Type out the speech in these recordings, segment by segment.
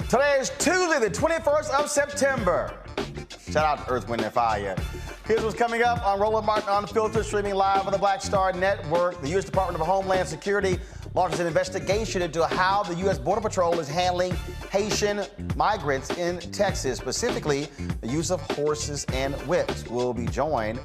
Today is Tuesday, the 21st of September. Shout out to Earth, Wind, and Fire. Here's what's coming up on Roland Martin Unfiltered, streaming live on the Black Star Network. The U.S. Department of Homeland Security launches an investigation into how the U.S. Border Patrol is handling Haitian migrants in Texas, specifically the use of horses and whips. We'll be joined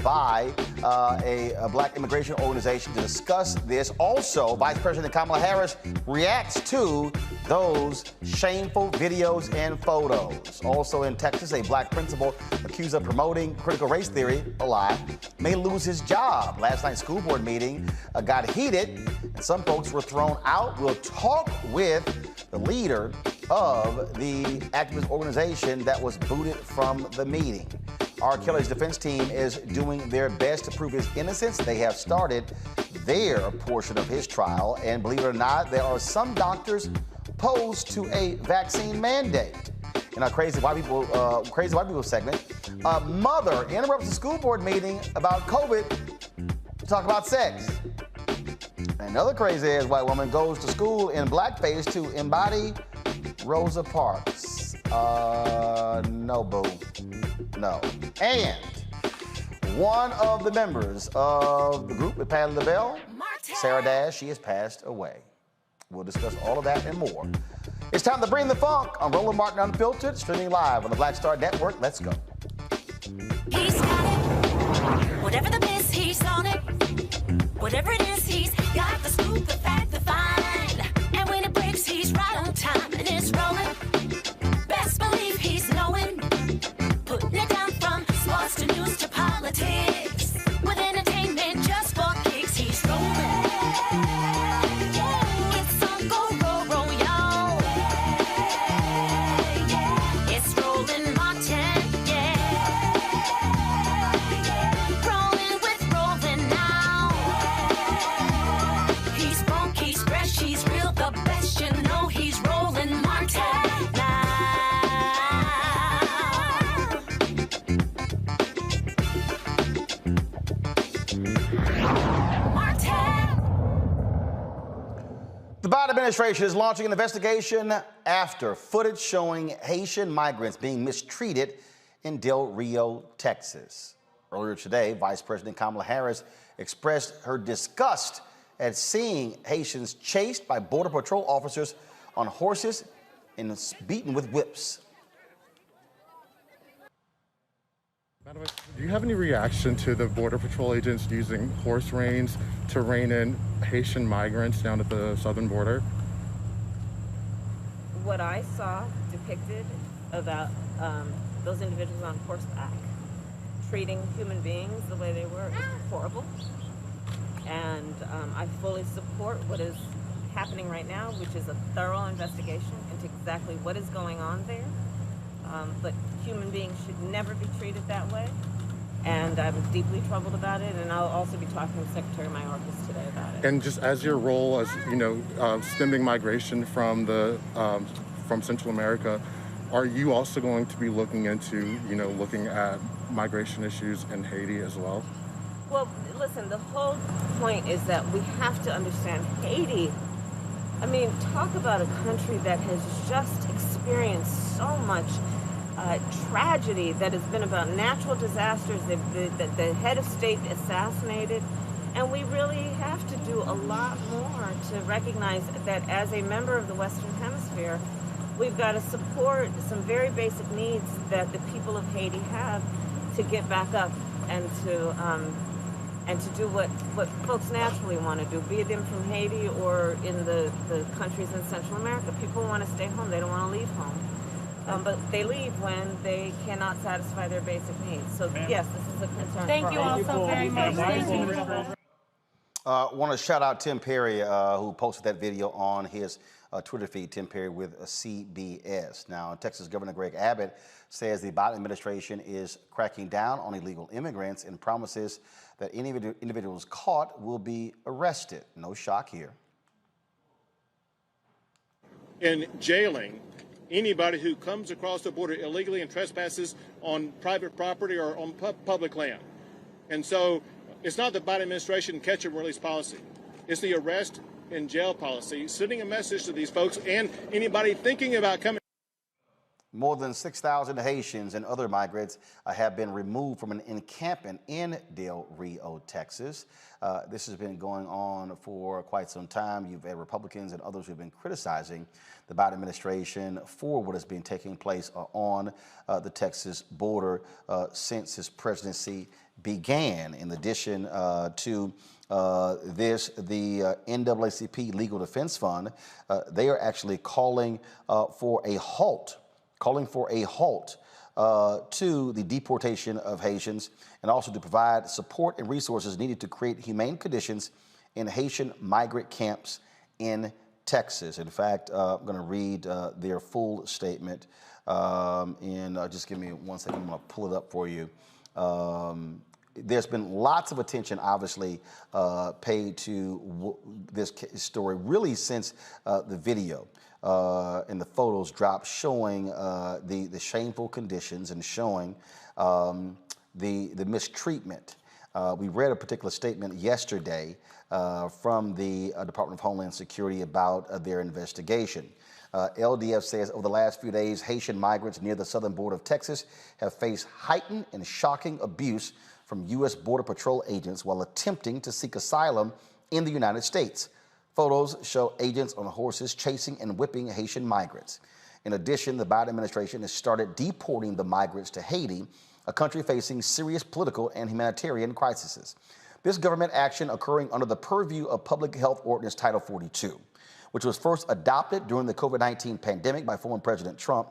by a black immigration organization to discuss this. Also, Vice President Kamala Harris reacts to those shameful videos and photos. Also in Texas, a black principal accused of promoting critical race theory, a lie, may lose his job. Last night's school board meeting got heated, and some folks were thrown out. We'll talk with the leader of the activist organization that was booted from the meeting. R. Kelly's defense team is doing their best to prove his innocence. They have started their portion of his trial, and believe it or not, there are some doctors opposed to a vaccine mandate. In our crazy white people segment, a mother interrupts the school board meeting about COVID to talk about sex. Another crazy-ass white woman goes to school in blackface to embody Rosa Parks. No, boo. No. And one of the members of the group that paddled the bell, Sarah Dash, she has passed away. We'll discuss all of that and more. It's time to bring the funk on Roland Martin Unfiltered, streaming live on the Black Star Network. Let's go. He's got it. Whatever the miss, he's on it. Whatever it is, he's got the scoop, the fact, the find. And when it breaks, he's right on time and it's rolling. Best believe he's knowing. Putting it down from sports to news to politics. With entertainment just for kicks, he's rolling. It's on go, roll, y'all. It's Roland Martin, yeah. Rolling with Roland now. He's funk, he's fresh, he's real, the best, you know he's Roland Martin now. The Biden administration is launching an investigation after footage showing Haitian migrants being mistreated in Del Rio, Texas. Earlier today, Vice President Kamala Harris expressed her disgust at seeing Haitians chased by Border Patrol officers on horses and beaten with whips. Do you have any reaction to the Border Patrol agents using horse reins to rein in Haitian migrants down at the southern border? What I saw depicted about those individuals on horseback treating human beings the way they were is horrible. And I fully support what is happening right now, which is a thorough investigation into exactly what is going on there. But human beings should never be treated that way. And I'm deeply troubled about it, and I'll also be talking to Secretary Mayorkas today about it. And just as your role as, stemming migration from Central America, are you also going to be looking into, looking at migration issues in Haiti as well? Well, listen, the whole point is that we have to understand Haiti. I mean, talk about a country that has just experienced so much tragedy that has been about natural disasters, the head of state assassinated, and we really have to do a lot more to recognize that as a member of the Western Hemisphere, we've got to support some very basic needs that the people of Haiti have to get back up and to do what folks naturally want to do, be it them from Haiti or in the countries in Central America. People want to stay home. They don't want to leave home. But they leave when they cannot satisfy their basic needs. So, yes, this is a concern. Thank you all so very much. Thank you. Want to shout out Tim Perry, who posted that video on his Twitter feed, Tim Perry with CBS. Now, Texas Governor Greg Abbott says the Biden administration is cracking down on illegal immigrants and promises that any individuals caught will be arrested. No shock here. In jailing anybody who comes across the border illegally and trespasses on private property or on public land. And so it's not the Biden administration catch and release policy. It's the arrest and jail policy, sending a message to these folks and anybody thinking about coming More than 6,000 Haitians and other migrants have been removed from an encampment in Del Rio, Texas. This has been going on for quite some time. You've had Republicans and others who have been criticizing the Biden administration for what has been taking place on the Texas border since his presidency began. In addition to this, the NAACP Legal Defense Fund, they are actually calling for a halt to the deportation of Haitians, and also to provide support and resources needed to create humane conditions in Haitian migrant camps in Texas. In fact, I'm going to read their full statement, and just give me 1 second. I'm going to pull it up for you. There's been lots of attention, obviously, paid to this story, really since the video and the photos dropped showing the shameful conditions and showing the mistreatment. We read a particular statement yesterday from the Department of Homeland Security about their investigation. LDF says over the last few days, Haitian migrants near the southern border of Texas have faced heightened and shocking abuse from U.S. Border Patrol agents while attempting to seek asylum in the United States. Photos show agents on horses chasing and whipping Haitian migrants. In addition, the Biden administration has started deporting the migrants to Haiti, a country facing serious political and humanitarian crises. This government action occurring under the purview of Public Health Ordinance Title 42, which was first adopted during the COVID-19 pandemic by former President Trump,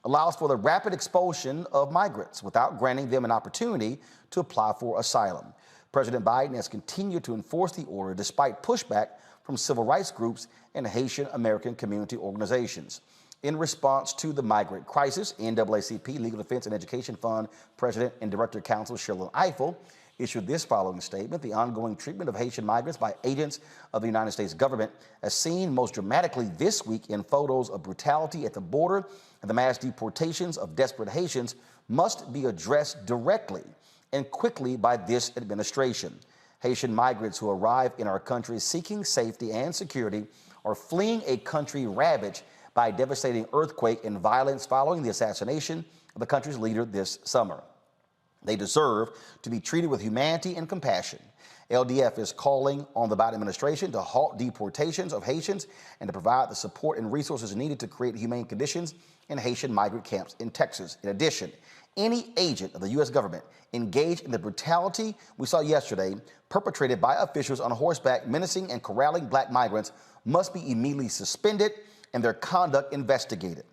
allows for the rapid expulsion of migrants without granting them an opportunity to apply for asylum. President Biden has continued to enforce the order despite pushback from civil rights groups and Haitian American community organizations. In response to the migrant crisis, NAACP Legal Defense and Education Fund President and Director Counsel Sherlyn Ifill issued this following statement: the ongoing treatment of Haitian migrants by agents of the United States government, as seen most dramatically this week in photos of brutality at the border and the mass deportations of desperate Haitians, must be addressed directly and quickly by this administration. Haitian migrants who arrive in our country seeking safety and security are fleeing a country ravaged by a devastating earthquake and violence following the assassination of the country's leader this summer. They deserve to be treated with humanity and compassion. LDF is calling on the Biden administration to halt deportations of Haitians and to provide the support and resources needed to create humane conditions in Haitian migrant camps in Texas. In addition, any agent of the U.S. government engaged in the brutality we saw yesterday, perpetrated by officials on horseback menacing and corralling black migrants, must be immediately suspended and their conduct investigated.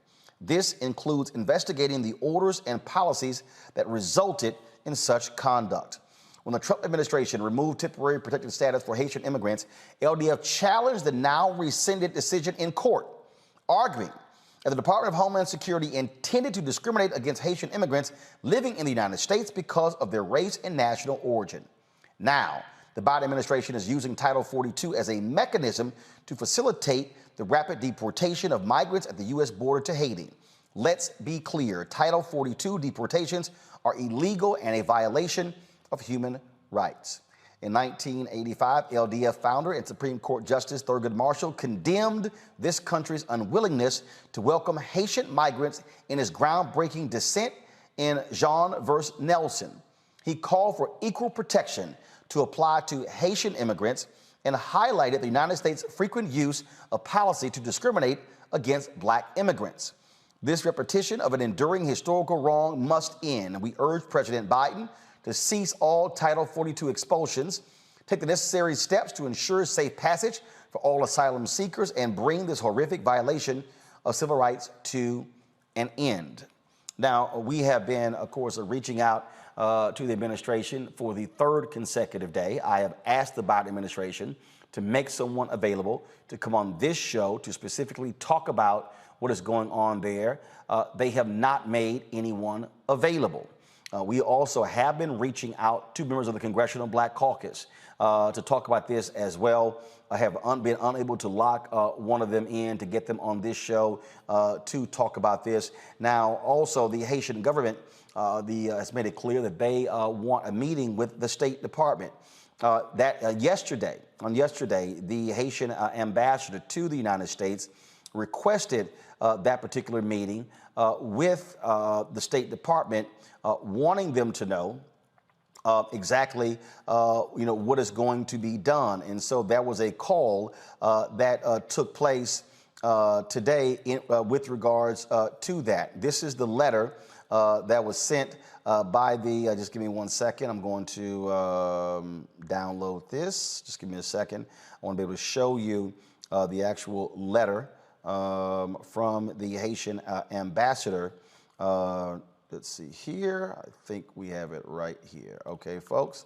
This includes investigating the orders and policies that resulted in such conduct. When the Trump administration removed temporary protected status for Haitian immigrants, LDF challenged the now rescinded decision in court, arguing that the Department of Homeland Security intended to discriminate against Haitian immigrants living in the United States because of their race and national origin. Now, the Biden administration is using Title 42 as a mechanism to facilitate the rapid deportation of migrants at the U.S. border to Haiti. Let's be clear, Title 42 deportations are illegal and a violation of human rights. In 1985, LDF founder and Supreme Court Justice Thurgood Marshall condemned this country's unwillingness to welcome Haitian migrants in his groundbreaking dissent in Jean versus Nelson. He called for equal protection to apply to Haitian immigrants and highlighted the United States' frequent use of policy to discriminate against black immigrants. This repetition of an enduring historical wrong must end. We urge President Biden to cease all Title 42 expulsions, take the necessary steps to ensure safe passage for all asylum seekers, and bring this horrific violation of civil rights to an end. Now, we have been, of course, reaching out to the administration for the third consecutive day. I have asked the Biden administration to make someone available to come on this show to specifically talk about what is going on there. They have not made anyone available. We also have been reaching out to members of the Congressional Black Caucus to talk about this as well. I have been unable to lock one of them in to get them on this show to talk about this. Now, also, the Haitian government has made it clear that they want a meeting with the State Department. Yesterday, the Haitian ambassador to the United States requested that particular meeting with the State Department, wanting them to know exactly, what is going to be done. And so there was a call that took place today with regards to that. This is the letter that was sent by the, just give me 1 second. I'm going to download this. Just give me a second. I want to be able to show you the actual letter from the Haitian ambassador. Let's see here. I think we have it right here. Okay, folks.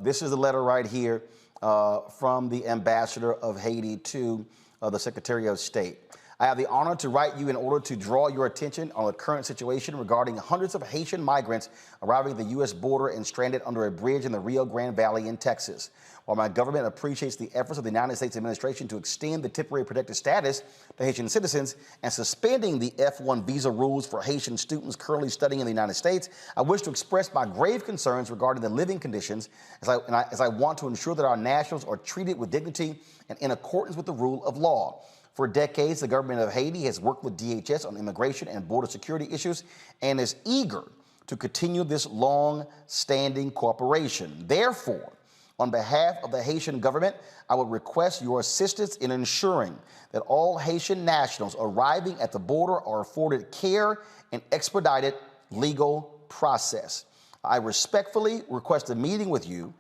This is the letter right here from the ambassador of Haiti to the Secretary of State. I have the honor to write you in order to draw your attention on the current situation regarding hundreds of Haitian migrants arriving at the U.S. border and stranded under a bridge in the Rio Grande Valley in Texas. While my government appreciates the efforts of the United States administration to extend the temporary protected status to Haitian citizens and suspending the F-1 visa rules for Haitian students currently studying in the United States, I wish to express my grave concerns regarding the living conditions as I want to ensure that our nationals are treated with dignity and in accordance with the rule of law. For decades, the government of Haiti has worked with DHS on immigration and border security issues and is eager to continue this long-standing cooperation. Therefore, on behalf of the Haitian government, I would request your assistance in ensuring that all Haitian nationals arriving at the border are afforded care and expedited legal process. I respectfully request a meeting with you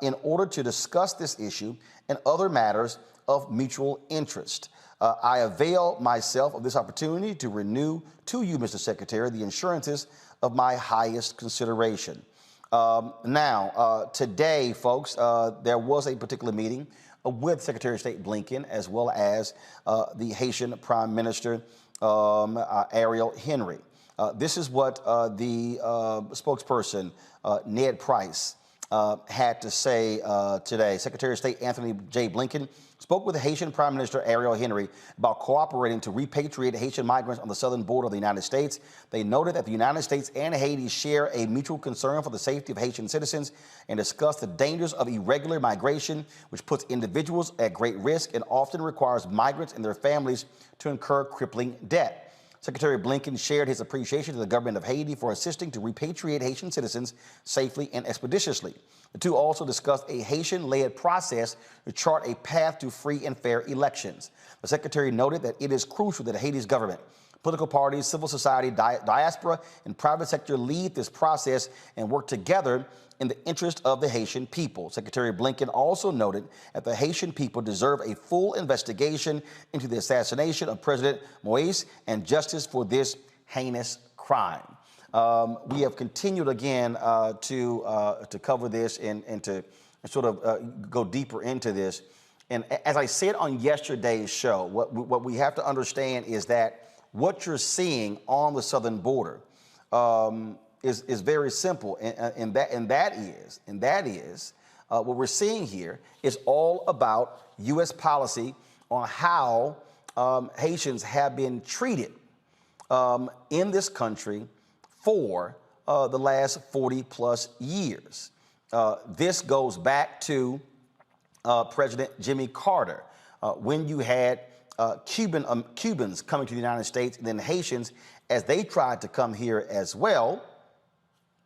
in order to discuss this issue and other matters of mutual interest. I avail myself of this opportunity to renew to you, Mr. Secretary, the assurances of my highest consideration. Today, folks, there was a particular meeting with Secretary of State Blinken as well as the Haitian Prime Minister Ariel Henry. This is what the spokesperson, Ned Price, had to say today. Secretary of State Anthony J. Blinken spoke with the Haitian Prime Minister Ariel Henry about cooperating to repatriate Haitian migrants on the southern border of the United States. They noted that the United States and Haiti share a mutual concern for the safety of Haitian citizens and discussed the dangers of irregular migration, which puts individuals at great risk and often requires migrants and their families to incur crippling debt. Secretary Blinken shared his appreciation to the government of Haiti for assisting to repatriate Haitian citizens safely and expeditiously. The two also discussed a Haitian-led process to chart a path to free and fair elections. The secretary noted that it is crucial that Haiti's government, political parties, civil society, diaspora, and private sector lead this process and work together in the interest of the Haitian people. Secretary Blinken also noted that the Haitian people deserve a full investigation into the assassination of President Moïse and justice for this heinous crime. We have continued again to cover this and to sort of go deeper into this. And as I said on yesterday's show, what we have to understand is that what you're seeing on the southern border is very simple, and that is what we're seeing here is all about U.S. policy on how Haitians have been treated in this country for the last 40 plus years. This goes back to President Jimmy Carter, when you had Cubans coming to the United States, and then Haitians, as they tried to come here as well,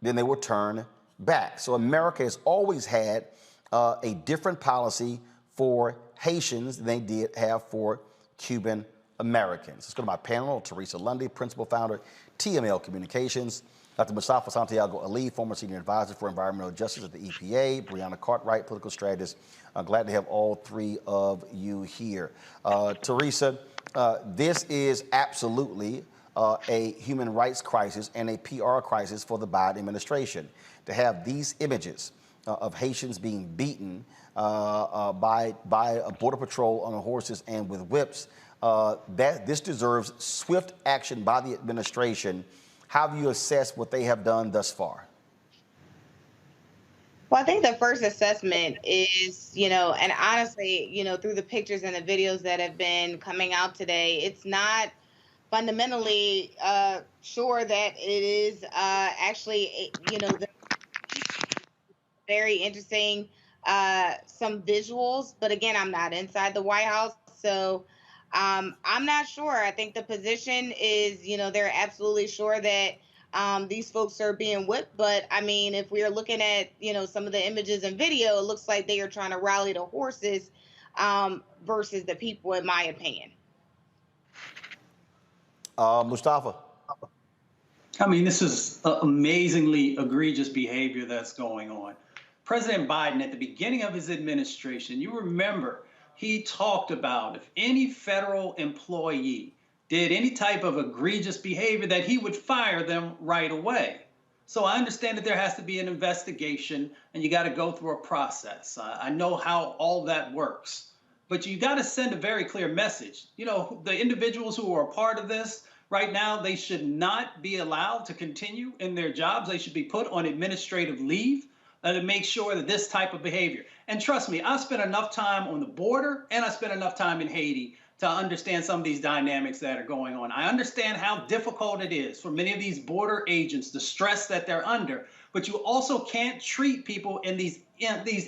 then they were turned back. So America has always had a different policy for Haitians than they did have for Cuban Americans. Let's go to my panel. Teresa Lundy, principal founder, TML Communications. Dr. Mustafa Santiago Ali, former senior advisor for environmental justice at the EPA. Brianna Cartwright, political strategist. I'm glad to have all three of you here. Teresa, this is absolutely a human rights crisis and a PR crisis for the Biden administration. To have these images of Haitians being beaten by a border patrol on horses and with whips, this deserves swift action by the administration. How have you assessed what they have done thus far? Well, I think the first assessment is, and honestly, through the pictures and the videos that have been coming out today, it's not fundamentally sure that it is actually, very interesting, some visuals. But again, I'm not inside the White House, so I'm not sure. I think the position is, they're absolutely sure that these folks are being whipped. But I mean, if we are looking at, some of the images and video, it looks like they are trying to rally the horses versus the people, in my opinion. Mustafa. I mean, this is amazingly egregious behavior that's going on. President Biden, at the beginning of his administration, you remember he talked about if any federal employee did any type of egregious behavior, that he would fire them right away. So I understand that there has to be an investigation and you got to go through a process. I know how all that works, but you got to send a very clear message. The individuals who are a part of this right now, they should not be allowed to continue in their jobs. They should be put on administrative leave to make sure that this type of behavior. And trust me, I've spent enough time on the border and I spent enough time in Haiti to understand some of these dynamics that are going on. I understand how difficult it is for many of these border agents, the stress that they're under, but you also can't treat people in these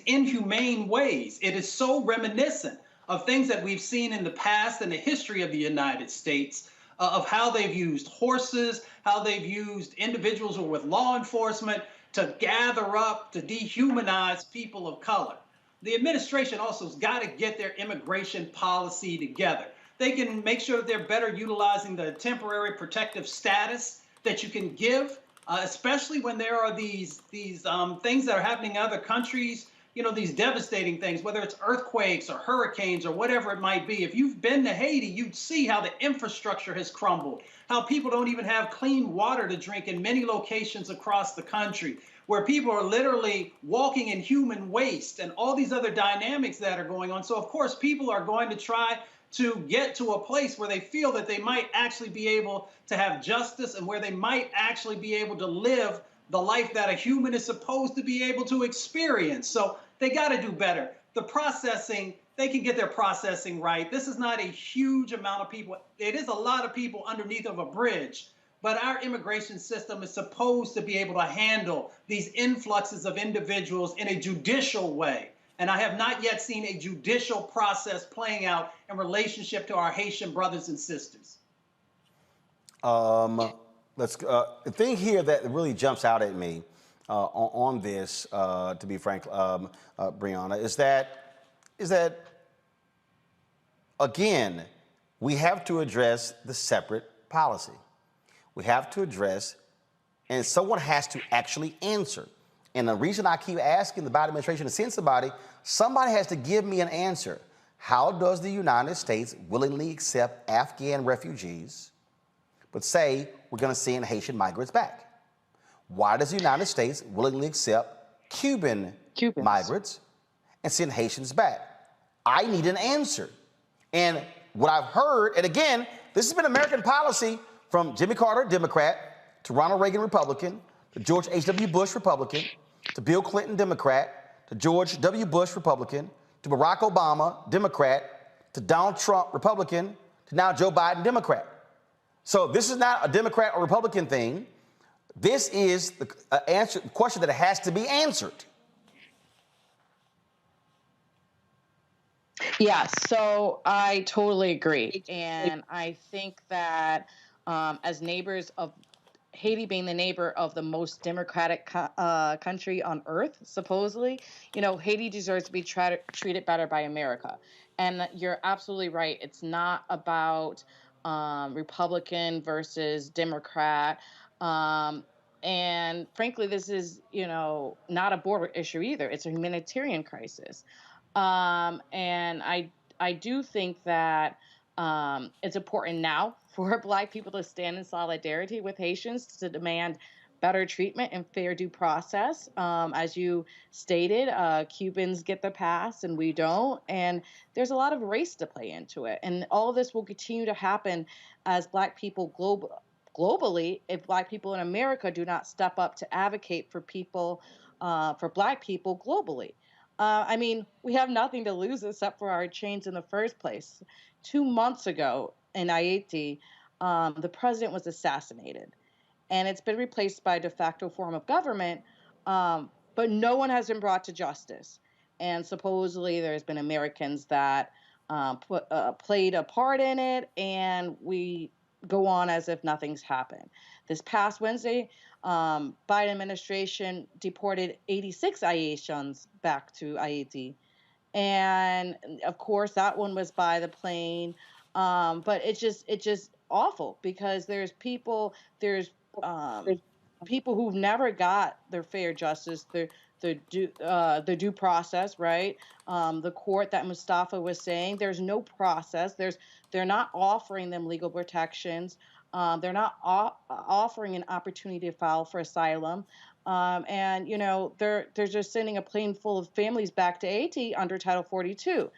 inhumane ways. It is so reminiscent of things that we've seen in the past in the history of the United States, of how they've used horses, how they've used individuals who are with law enforcement to gather up, to dehumanize people of color. The administration also has got to get their immigration policy together. They can make sure that they're better utilizing the temporary protective status that you can give, especially when there are these things that are happening in other countries, these devastating things, whether it's earthquakes or hurricanes or whatever it might be. If you've been to Haiti, you'd see how the infrastructure has crumbled, how people don't even have clean water to drink in many locations across the country, where people are literally walking in human waste and all these other dynamics that are going on. So, of course, people are going to try to get to a place where they feel that they might actually be able to have justice and where they might actually be able to live the life that a human is supposed to be able to experience. So they got to do better. The processing, they can get their processing right. This is not a huge amount of people. It is a lot of people underneath of a bridge. But our immigration system is supposed to be able to handle these influxes of individuals in a judicial way. And I have not yet seen a judicial process playing out in relationship to our Haitian brothers and sisters. The thing here that really jumps out at me on this, to be frank, Brianna, is that again, we have to address the separate policy. We have to address, and someone has to actually answer. And the reason I keep asking the Biden administration to send somebody has to give me an answer. How does the United States willingly accept Afghan refugees, but say we're going to send Haitian migrants back? Why does the United States willingly accept Cubans migrants and send Haitians back? I need an answer. And what I've heard, and again, this has been American policy from Jimmy Carter, Democrat, to Ronald Reagan, Republican, to George H.W. Bush, Republican, to Bill Clinton, Democrat, to George W. Bush, Republican, to Barack Obama, Democrat, to Donald Trump, Republican, to now Joe Biden, Democrat. So this is not a Democrat or Republican thing. This is the question that has to be answered. Yeah, so I totally agree. And I think that as neighbors of Haiti being the neighbor of the most democratic country on earth, supposedly, Haiti deserves to be treated better by America. And you're absolutely right. It's not about Republican versus Democrat. And frankly, this is, not a border issue either. It's a humanitarian crisis. And I do think that it's important now for Black people to stand in solidarity with Haitians to demand better treatment and fair due process. As you stated, Cubans get the pass and we don't. And there's a lot of race to play into it. And all of this will continue to happen as Black people globally, if Black people in America do not step up to advocate for people, for Black people globally. I mean, we have nothing to lose except for our chains in the first place. 2 months ago in Haiti, the president was assassinated, and it's been replaced by a de facto form of government, but no one has been brought to justice. And supposedly there's been Americans that played a part in it, and we go on as if nothing's happened. This past Wednesday, Biden administration deported 86 Haitians back to Haiti. And of course, that one was by the plane. But it's just awful because there's people who've never got their fair justice, the due process, right? The court that Mustafa was saying, there's no process. They're not offering them legal protections. They're not offering an opportunity to file for asylum. And they're just sending a plane full of families back to Haiti under Title 42.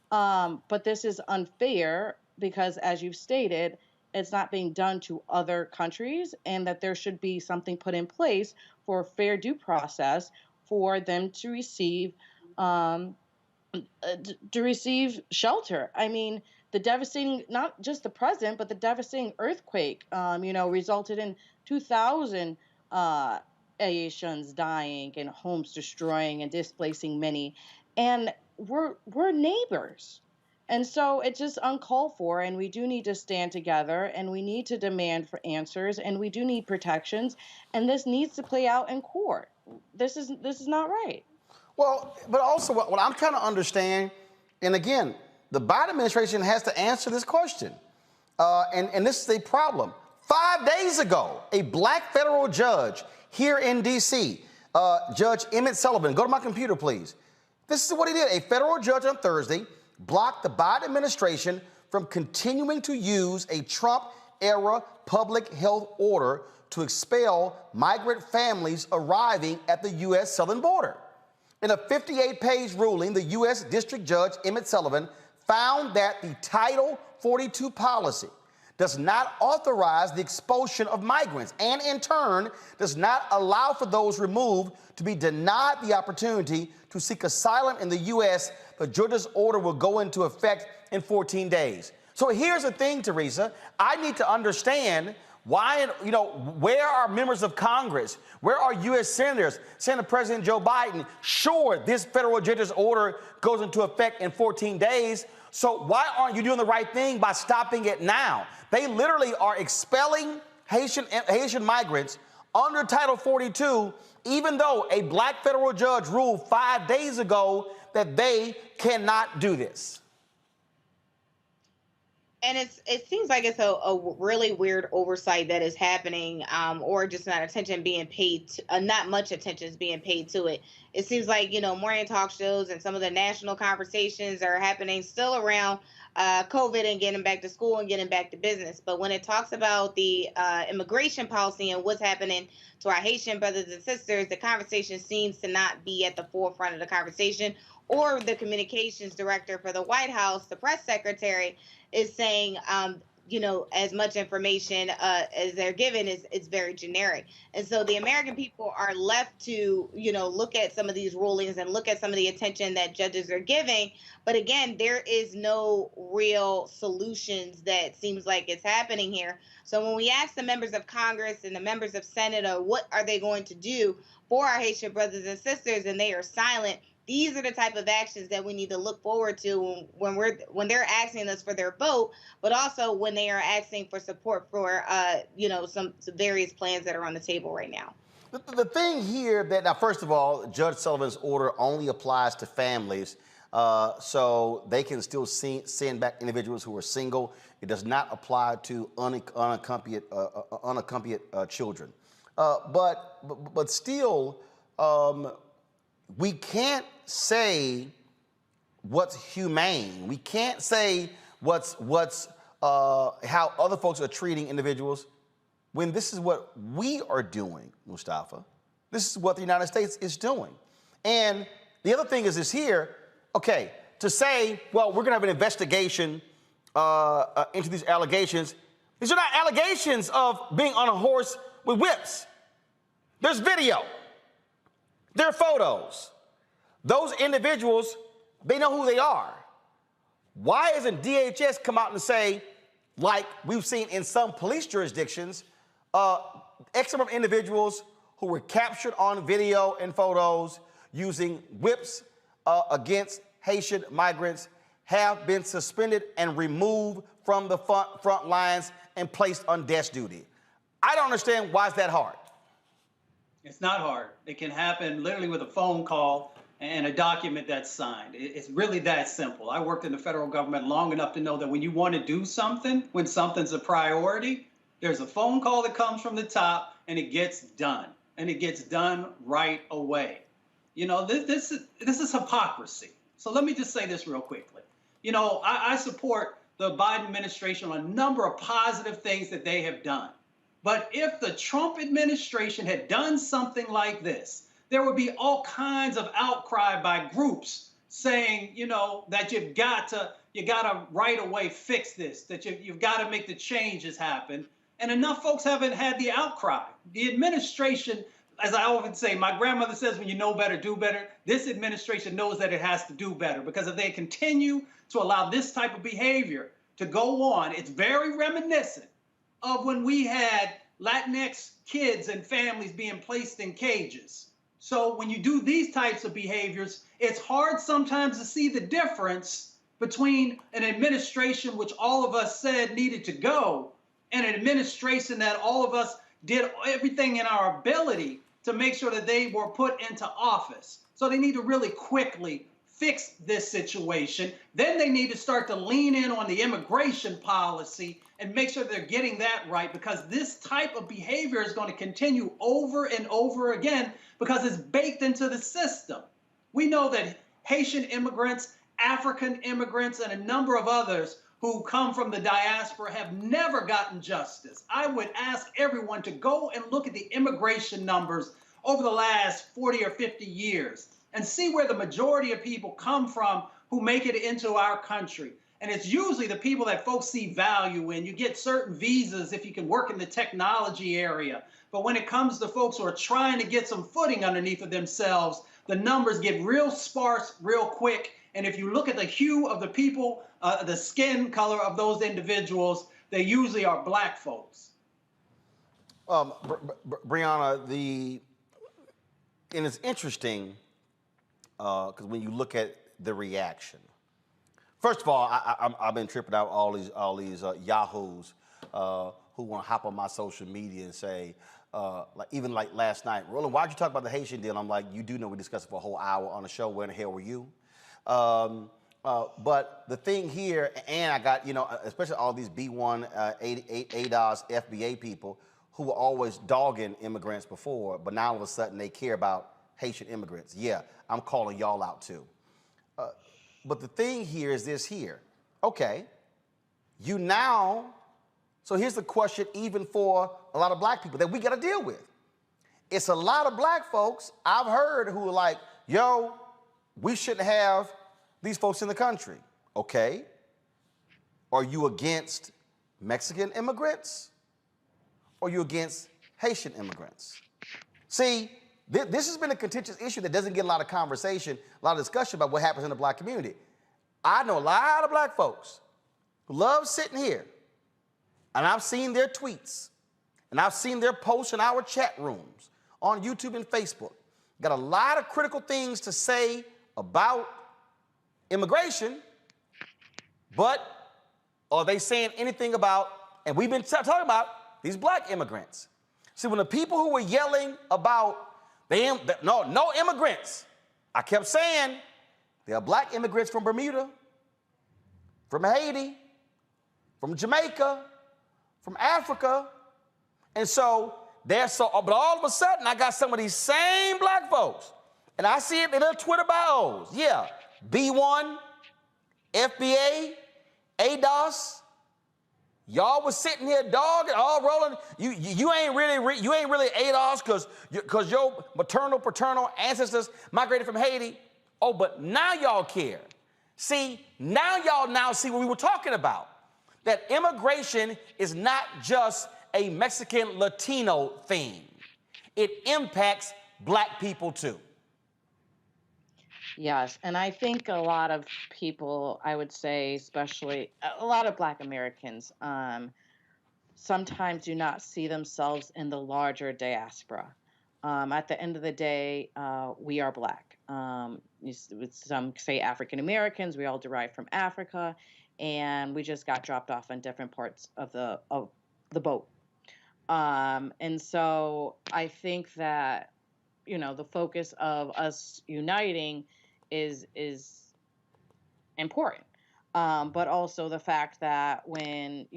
But this is unfair because, as you've stated, it's not being done to other countries, and that there should be something put in place for a fair due process for them to receive shelter. I mean, the devastating, not just the present, but the devastating earthquake, resulted in 2,000 Haitians dying and homes destroying and displacing many. And we're neighbors. And so it's just uncalled for, and we do need to stand together, and we need to demand for answers, and we do need protections, and this needs to play out in court. This is not right. Well, but also what I'm trying to understand, and again, the Biden administration has to answer this question, and this is a problem. 5 days ago, a black federal judge here in D.C., Judge Emmett Sullivan, go to my computer, please. This is what he did. A federal judge on Thursday blocked the Biden administration from continuing to use a Trump-era public health order to expel migrant families arriving at the U.S. southern border. In a 58-page ruling, the U.S. District Judge Emmett Sullivan found that the Title 42 policy does not authorize the expulsion of migrants and, in turn, does not allow for those removed to be denied the opportunity to seek asylum in the U.S. The judge's order will go into effect in 14 days. So here's the thing, Teresa. I need to understand why, where are members of Congress? Where are U.S. senators saying to President Joe Biden, sure, this federal judge's order goes into effect in 14 days. So why aren't you doing the right thing by stopping it now? They literally are expelling Haitian migrants under Title 42, even though a black federal judge ruled 5 days ago that they cannot do this. And it seems like it's a really weird oversight that is happening, or just not attention being paid, not much attention is being paid to it. It seems like, morning talk shows and some of the national conversations are happening still around COVID and getting back to school and getting back to business. But when it talks about the immigration policy and what's happening to our Haitian brothers and sisters, the conversation seems to not be at the forefront of the conversation, or the communications director for the White House, the press secretary, is saying, as much information as they're given is very generic. And so the American people are left to, look at some of these rulings and look at some of the attention that judges are giving. But again, there is no real solutions that seems like it's happening here. So when we ask the members of Congress and the members of Senate, what are they going to do for our Haitian brothers and sisters, and they are silent, these are the type of actions that we need to look forward to when they're asking us for their vote, but also when they are asking for support for, some various plans that are on the table right now. The thing here now, first of all, Judge Sullivan's order only applies to families, so they can still send back individuals who are single. It does not apply to unaccompanied children. But still, we can't say what's humane. We can't say what's how other folks are treating individuals when this is what we are doing, Mustafa. This is what the United States is doing. And the other thing is this here, okay, to say, well, we're gonna have an investigation into these allegations. These are not allegations of being on a horse with whips. There's video. There are photos. Those individuals, they know who they are. Why isn't DHS come out and say, like we've seen in some police jurisdictions, X number of individuals who were captured on video and photos using whips against Haitian migrants have been suspended and removed from the front lines and placed on desk duty. I don't understand why it's that hard. It's not hard. It can happen literally with a phone call and a document that's signed. It's really that simple. I worked in the federal government long enough to know that when you want to do something, when something's a priority, there's a phone call that comes from the top and it gets done. And it gets done right away. You know, this is hypocrisy. So let me just say this real quickly. You know, I support the Biden administration on a number of positive things that they have done. But if the Trump administration had done something like this, there would be all kinds of outcry by groups saying, you know, that you got to right away fix this, that you've got to make the changes happen. And enough folks haven't had the outcry. The administration, as I often say, my grandmother says, when you know better, do better. This administration knows that it has to do better, because if they continue to allow this type of behavior to go on, it's very reminiscent of when we had Latinx kids and families being placed in cages. So when you do these types of behaviors, it's hard sometimes to see the difference between an administration which all of us said needed to go and an administration that all of us did everything in our ability to make sure that they were put into office. So they need to really quickly fix this situation. Then they need to start to lean in on the immigration policy and make sure they're getting that right, because this type of behavior is going to continue over and over again because it's baked into the system. We know that Haitian immigrants, African immigrants, and a number of others who come from the diaspora have never gotten justice. I would ask everyone to go and look at the immigration numbers over the last 40 or 50 years and see where the majority of people come from who make it into our country. And it's usually the people that folks see value in. You get certain visas if you can work in the technology area. But when it comes to folks who are trying to get some footing underneath of themselves, the numbers get real sparse real quick. And if you look at the hue of the people, the skin color of those individuals, they usually are black folks. Brianna, and it's interesting because when you look at the reaction, first of all, I've been tripping out all these yahoos who want to hop on my social media and say, even like last night, Roland, why'd you talk about the Haitian deal? I'm like, you do know we discussed it for a whole hour on the show. Where in the hell were you? But the thing here, and I got, especially all these B1, ADOS, FBA people who were always dogging immigrants before, but now all of a sudden they care about Haitian immigrants. Yeah, I'm calling y'all out too. But the thing here is this here. Okay, so here's the question even for a lot of black people that we got to deal with. It's a lot of black folks I've heard who are like, yo, we shouldn't have these folks in the country. Okay, are you against Mexican immigrants? Or are you against Haitian immigrants? See, this has been a contentious issue that doesn't get a lot of conversation, a lot of discussion about what happens in the black community. I know a lot of black folks who love sitting here, and I've seen their tweets, and I've seen their posts in our chat rooms on YouTube and Facebook. Got a lot of critical things to say about immigration, but are they saying anything about, and we've been talking about, these black immigrants? See, when the people who were yelling about no immigrants, I kept saying there are black immigrants from Bermuda, from Haiti, from Jamaica, from Africa, and but all of a sudden I got some of these same black folks, and I see it in their Twitter bios. Yeah, B1, FBA, ADOS. Y'all was sitting here dogging, all rolling. You ain't really ADOS because your paternal ancestors migrated from Haiti. Oh, but now y'all care. See, now y'all see what we were talking about. That immigration is not just a Mexican Latino thing. It impacts black people too. Yes, and I think a lot of people, I would say, especially a lot of Black Americans, sometimes do not see themselves in the larger diaspora. At the end of the day, we are Black. With some say African Americans, we all derive from Africa, and we just got dropped off in different parts of the boat. And so I think that, the focus of us uniting is important. But also the fact that when,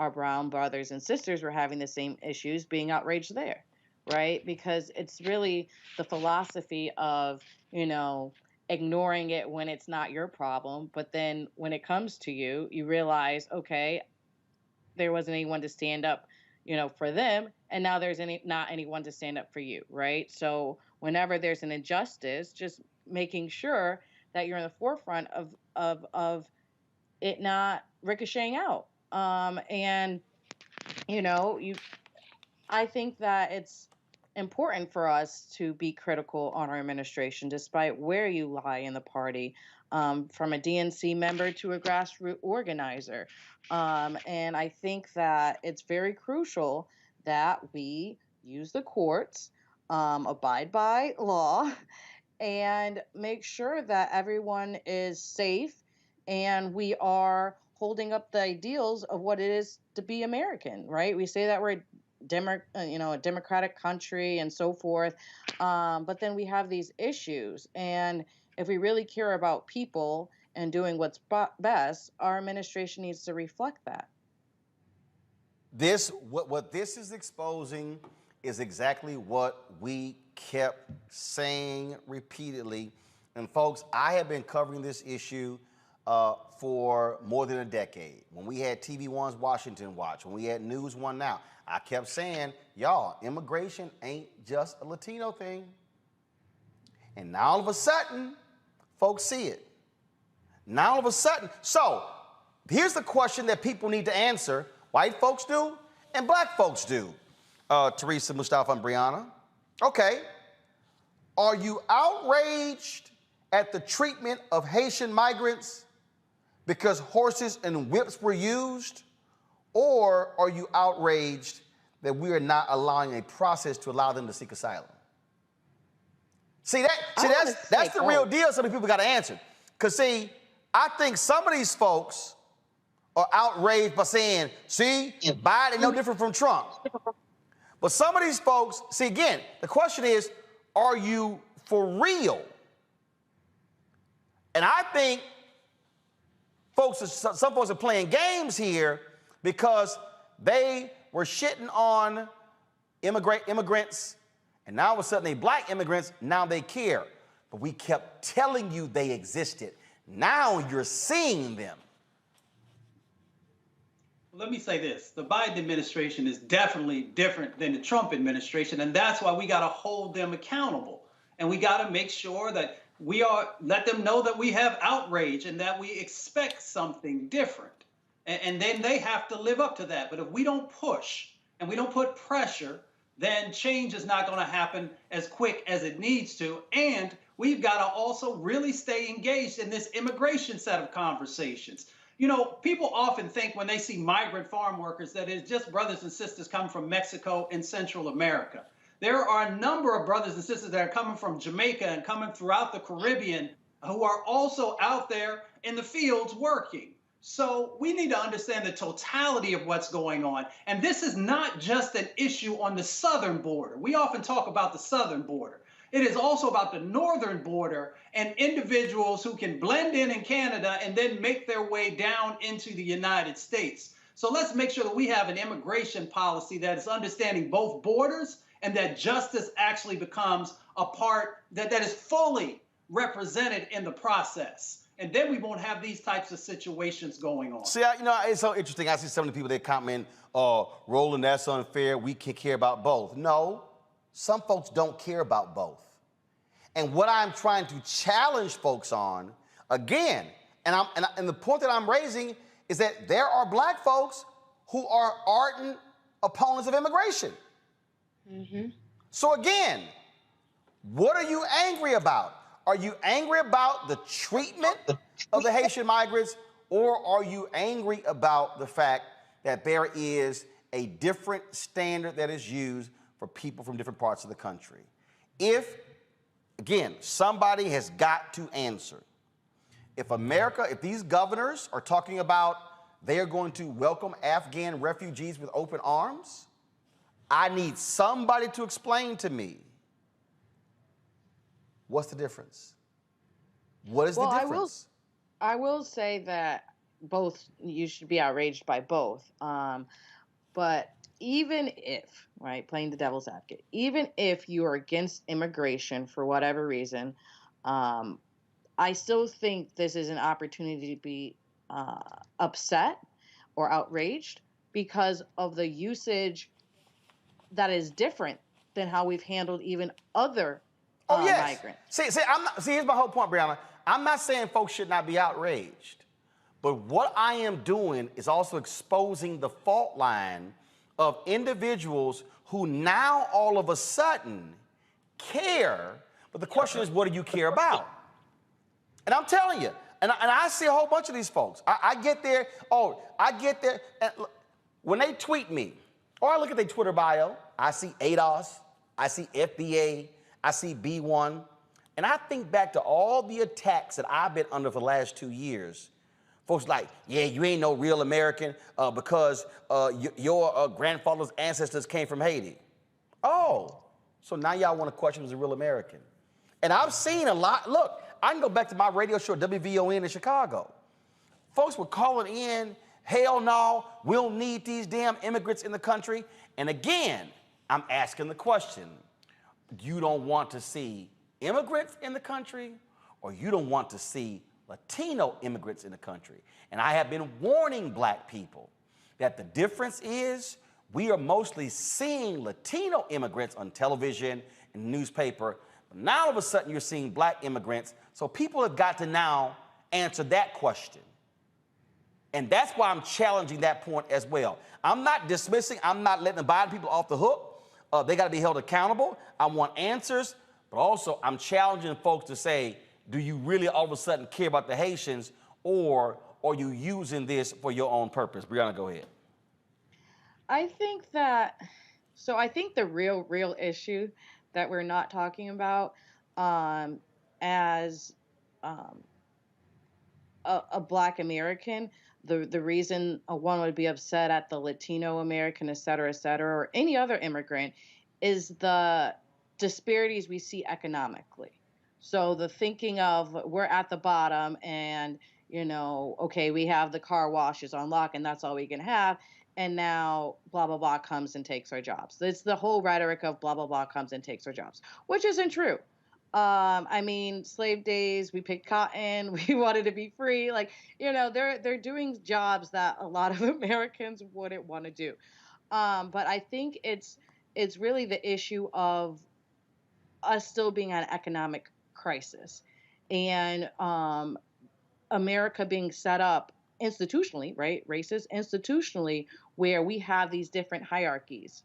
our brown brothers and sisters were having the same issues, being outraged there, right? Because it's really the philosophy of, ignoring it when it's not your problem. But then when it comes to you, you realize, okay, there wasn't anyone to stand up, for them, and now there's not anyone to stand up for you, right? So whenever there's an injustice, just making sure that you're in the forefront of it not ricocheting out. And I think that it's important for us to be critical on our administration, despite where you lie in the party, from a DNC member to a grassroots organizer. And I think that it's very crucial that we use the courts, abide by law, and make sure that everyone is safe and we are holding up the ideals of what it is to be American, right? We say that we're a democratic country and so forth, but then we have these issues. And if we really care about people and doing what's best, our administration needs to reflect that. What this is exposing is exactly what we kept saying repeatedly. And folks, I have been covering this issue for more than a decade. When we had TV One's Washington Watch, when we had News One Now, I kept saying, y'all, immigration ain't just a Latino thing. And now all of a sudden, folks see it. Now all of a sudden, so here's the question that people need to answer. White folks do and black folks do. Teresa, Mustafa, and Brianna. Okay. Are you outraged at the treatment of Haitian migrants because horses and whips were used? Or are you outraged that we are not allowing a process to allow them to seek asylum? That's the real deal some of the people got to answer. Because, see, I think some of these folks are outraged by saying, see, Biden no different from Trump. But some of these folks, see, again, the question is, are you for real? And I think some folks are playing games here because they were shitting on immigrants, and now all of a sudden they black immigrants, now they care. But we kept telling you they existed. Now you're seeing them. Let me say this. The Biden administration is definitely different than the Trump administration, and that's why we got to hold them accountable. And we got to make sure that let them know that we have outrage and that we expect something different. And then they have to live up to that. But if we don't push and we don't put pressure, then change is not going to happen as quick as it needs to. And we've got to also really stay engaged in this immigration set of conversations. People often think when they see migrant farm workers that it's just brothers and sisters coming from Mexico and Central America. There are a number of brothers and sisters that are coming from Jamaica and coming throughout the Caribbean who are also out there in the fields working. So we need to understand the totality of what's going on. And this is not just an issue on the southern border. We often talk about the southern border. It is also about the northern border and individuals who can blend in Canada and then make their way down into the United States. So let's make sure that we have an immigration policy that is understanding both borders and that justice actually becomes a part that is fully represented in the process. And then we won't have these types of situations going on. See, it's so interesting. I see some of the people that comment, Roland, that's unfair. We can care about both. No, some folks don't care about both. And what I'm trying to challenge folks on, again, and the point that I'm raising is that there are black folks who are ardent opponents of immigration. Mm-hmm. So again, what are you angry about? Are you angry about the treatment of the Haitian migrants, or are you angry about the fact that there is a different standard that is used for people from different parts of the country? If Again, somebody has got to answer. If these governors are talking about they are going to welcome Afghan refugees with open arms, I need somebody to explain to me what's the difference. What is the difference? I will say that both, you should be outraged by both. But even if, right, playing the devil's advocate, even if you are against immigration for whatever reason, I still think this is an opportunity to be upset or outraged because of the usage that is different than how we've handled even other migrants. See, here's my whole point, Brianna. I'm not saying folks should not be outraged, but what I am doing is also exposing the fault line of individuals who now all of a sudden care, but the question is, what do you care about? And I'm telling you, and I see a whole bunch of these folks. I get there, and look, when they tweet me, or I look at their Twitter bio, I see ADOS, I see FBA, I see B1, and I think back to all the attacks that I've been under for the last 2 years. Folks like, yeah, you ain't no real American because your grandfather's ancestors came from Haiti. Oh, so now y'all want to question who's a real American. And I've seen a lot. Look, I can go back to my radio show, WVON in Chicago. Folks were calling in, hell no, we don't need these damn immigrants in the country. And again, I'm asking the question, you don't want to see immigrants in the country, or you don't want to see Latino immigrants in the country? And I have been warning black people that the difference is we are mostly seeing Latino immigrants on television and newspaper. But now all of a sudden you're seeing black immigrants. So people have got to now answer that question. And that's why I'm challenging that point as well. I'm not dismissing, I'm not letting the Biden people off the hook. They got to be held accountable. I want answers, but also I'm challenging folks to say, do you really all of a sudden care about the Haitians, or are you using this for your own purpose? Brianna, go ahead. I think the real issue that we're not talking about as a Black American, the reason one would be upset at the Latino American, et cetera, or any other immigrant, is the disparities we see economically. So the thinking of we're at the bottom and, okay, we have the car washes on lock and that's all we can have. And now blah, blah, blah comes and takes our jobs. It's the whole rhetoric of blah, blah, blah comes and takes our jobs, which isn't true. Slave days, we picked cotton, we wanted to be free. They're doing jobs that a lot of Americans wouldn't want to do. But I think it's really the issue of us still being at an economic crisis and America being set up institutionally, right? Racist institutionally, where we have these different hierarchies.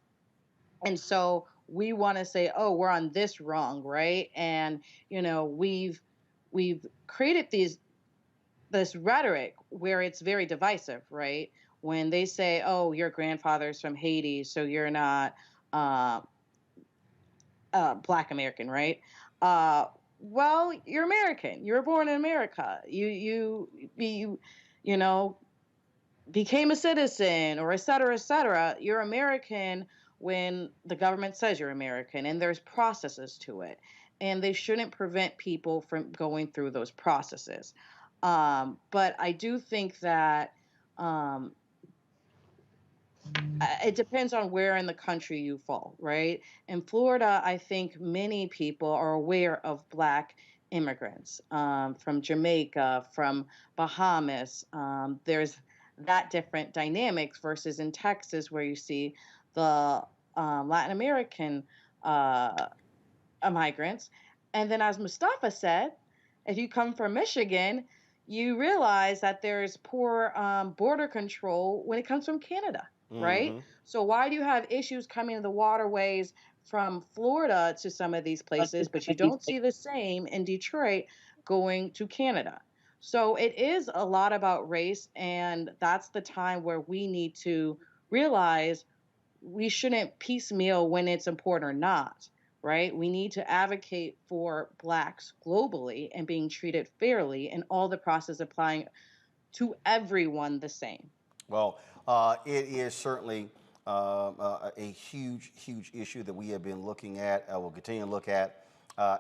And so we want to say, oh, we're on this wrong, right? And, we've created this rhetoric where it's very divisive, right? When they say, oh, your grandfather's from Haiti, so you're not Black American, right? Well, you're American. You were born in America. You became a citizen, or et cetera, et cetera. You're American when the government says you're American, and there's processes to it. And they shouldn't prevent people from going through those processes. But I do think that it depends on where in the country you fall, right? In Florida, I think many people are aware of Black immigrants from Jamaica, from Bahamas. There's that different dynamics versus in Texas, where you see the Latin American migrants. And then, as Mustafa said, if you come from Michigan, you realize that there's poor border control when it comes from Canada, right? Mm-hmm. So why do you have issues coming to the waterways from Florida to some of these places, but you don't see the same in Detroit going to Canada? So it is a lot about race, and that's the time where we need to realize we shouldn't piecemeal when it's important or not. right? We need to advocate for Blacks globally and being treated fairly and all the process applying to everyone the same. Well, it is certainly a huge, huge issue that we have been looking at, we'll continue to look at.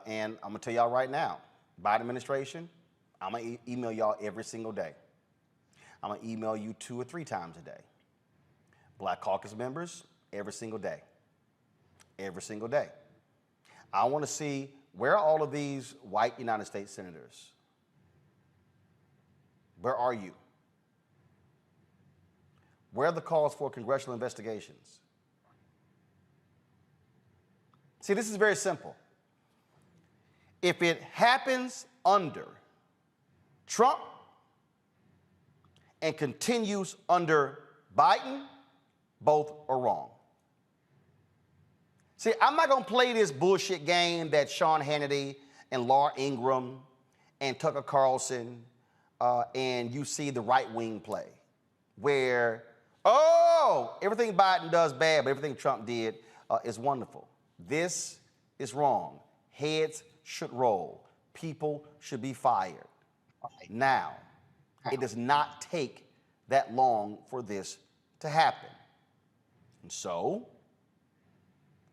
And I'm going to tell y'all right now, Biden administration, I'm going to email y'all every single day. I'm going to email you 2 or 3 times a day. Black Caucus members, every single day. Every single day. I want to see where are all of these white United States senators? Where are you? Where are the calls for congressional investigations? See, this is very simple. If it happens under Trump and continues under Biden, both are wrong. See, I'm not going to play this bullshit game that Sean Hannity and Laura Ingraham and Tucker Carlson and you see the right wing play, where, oh, everything Biden does bad, but everything Trump did is wonderful. This is wrong. Heads should roll. People should be fired. Now, it does not take that long for this to happen. And so,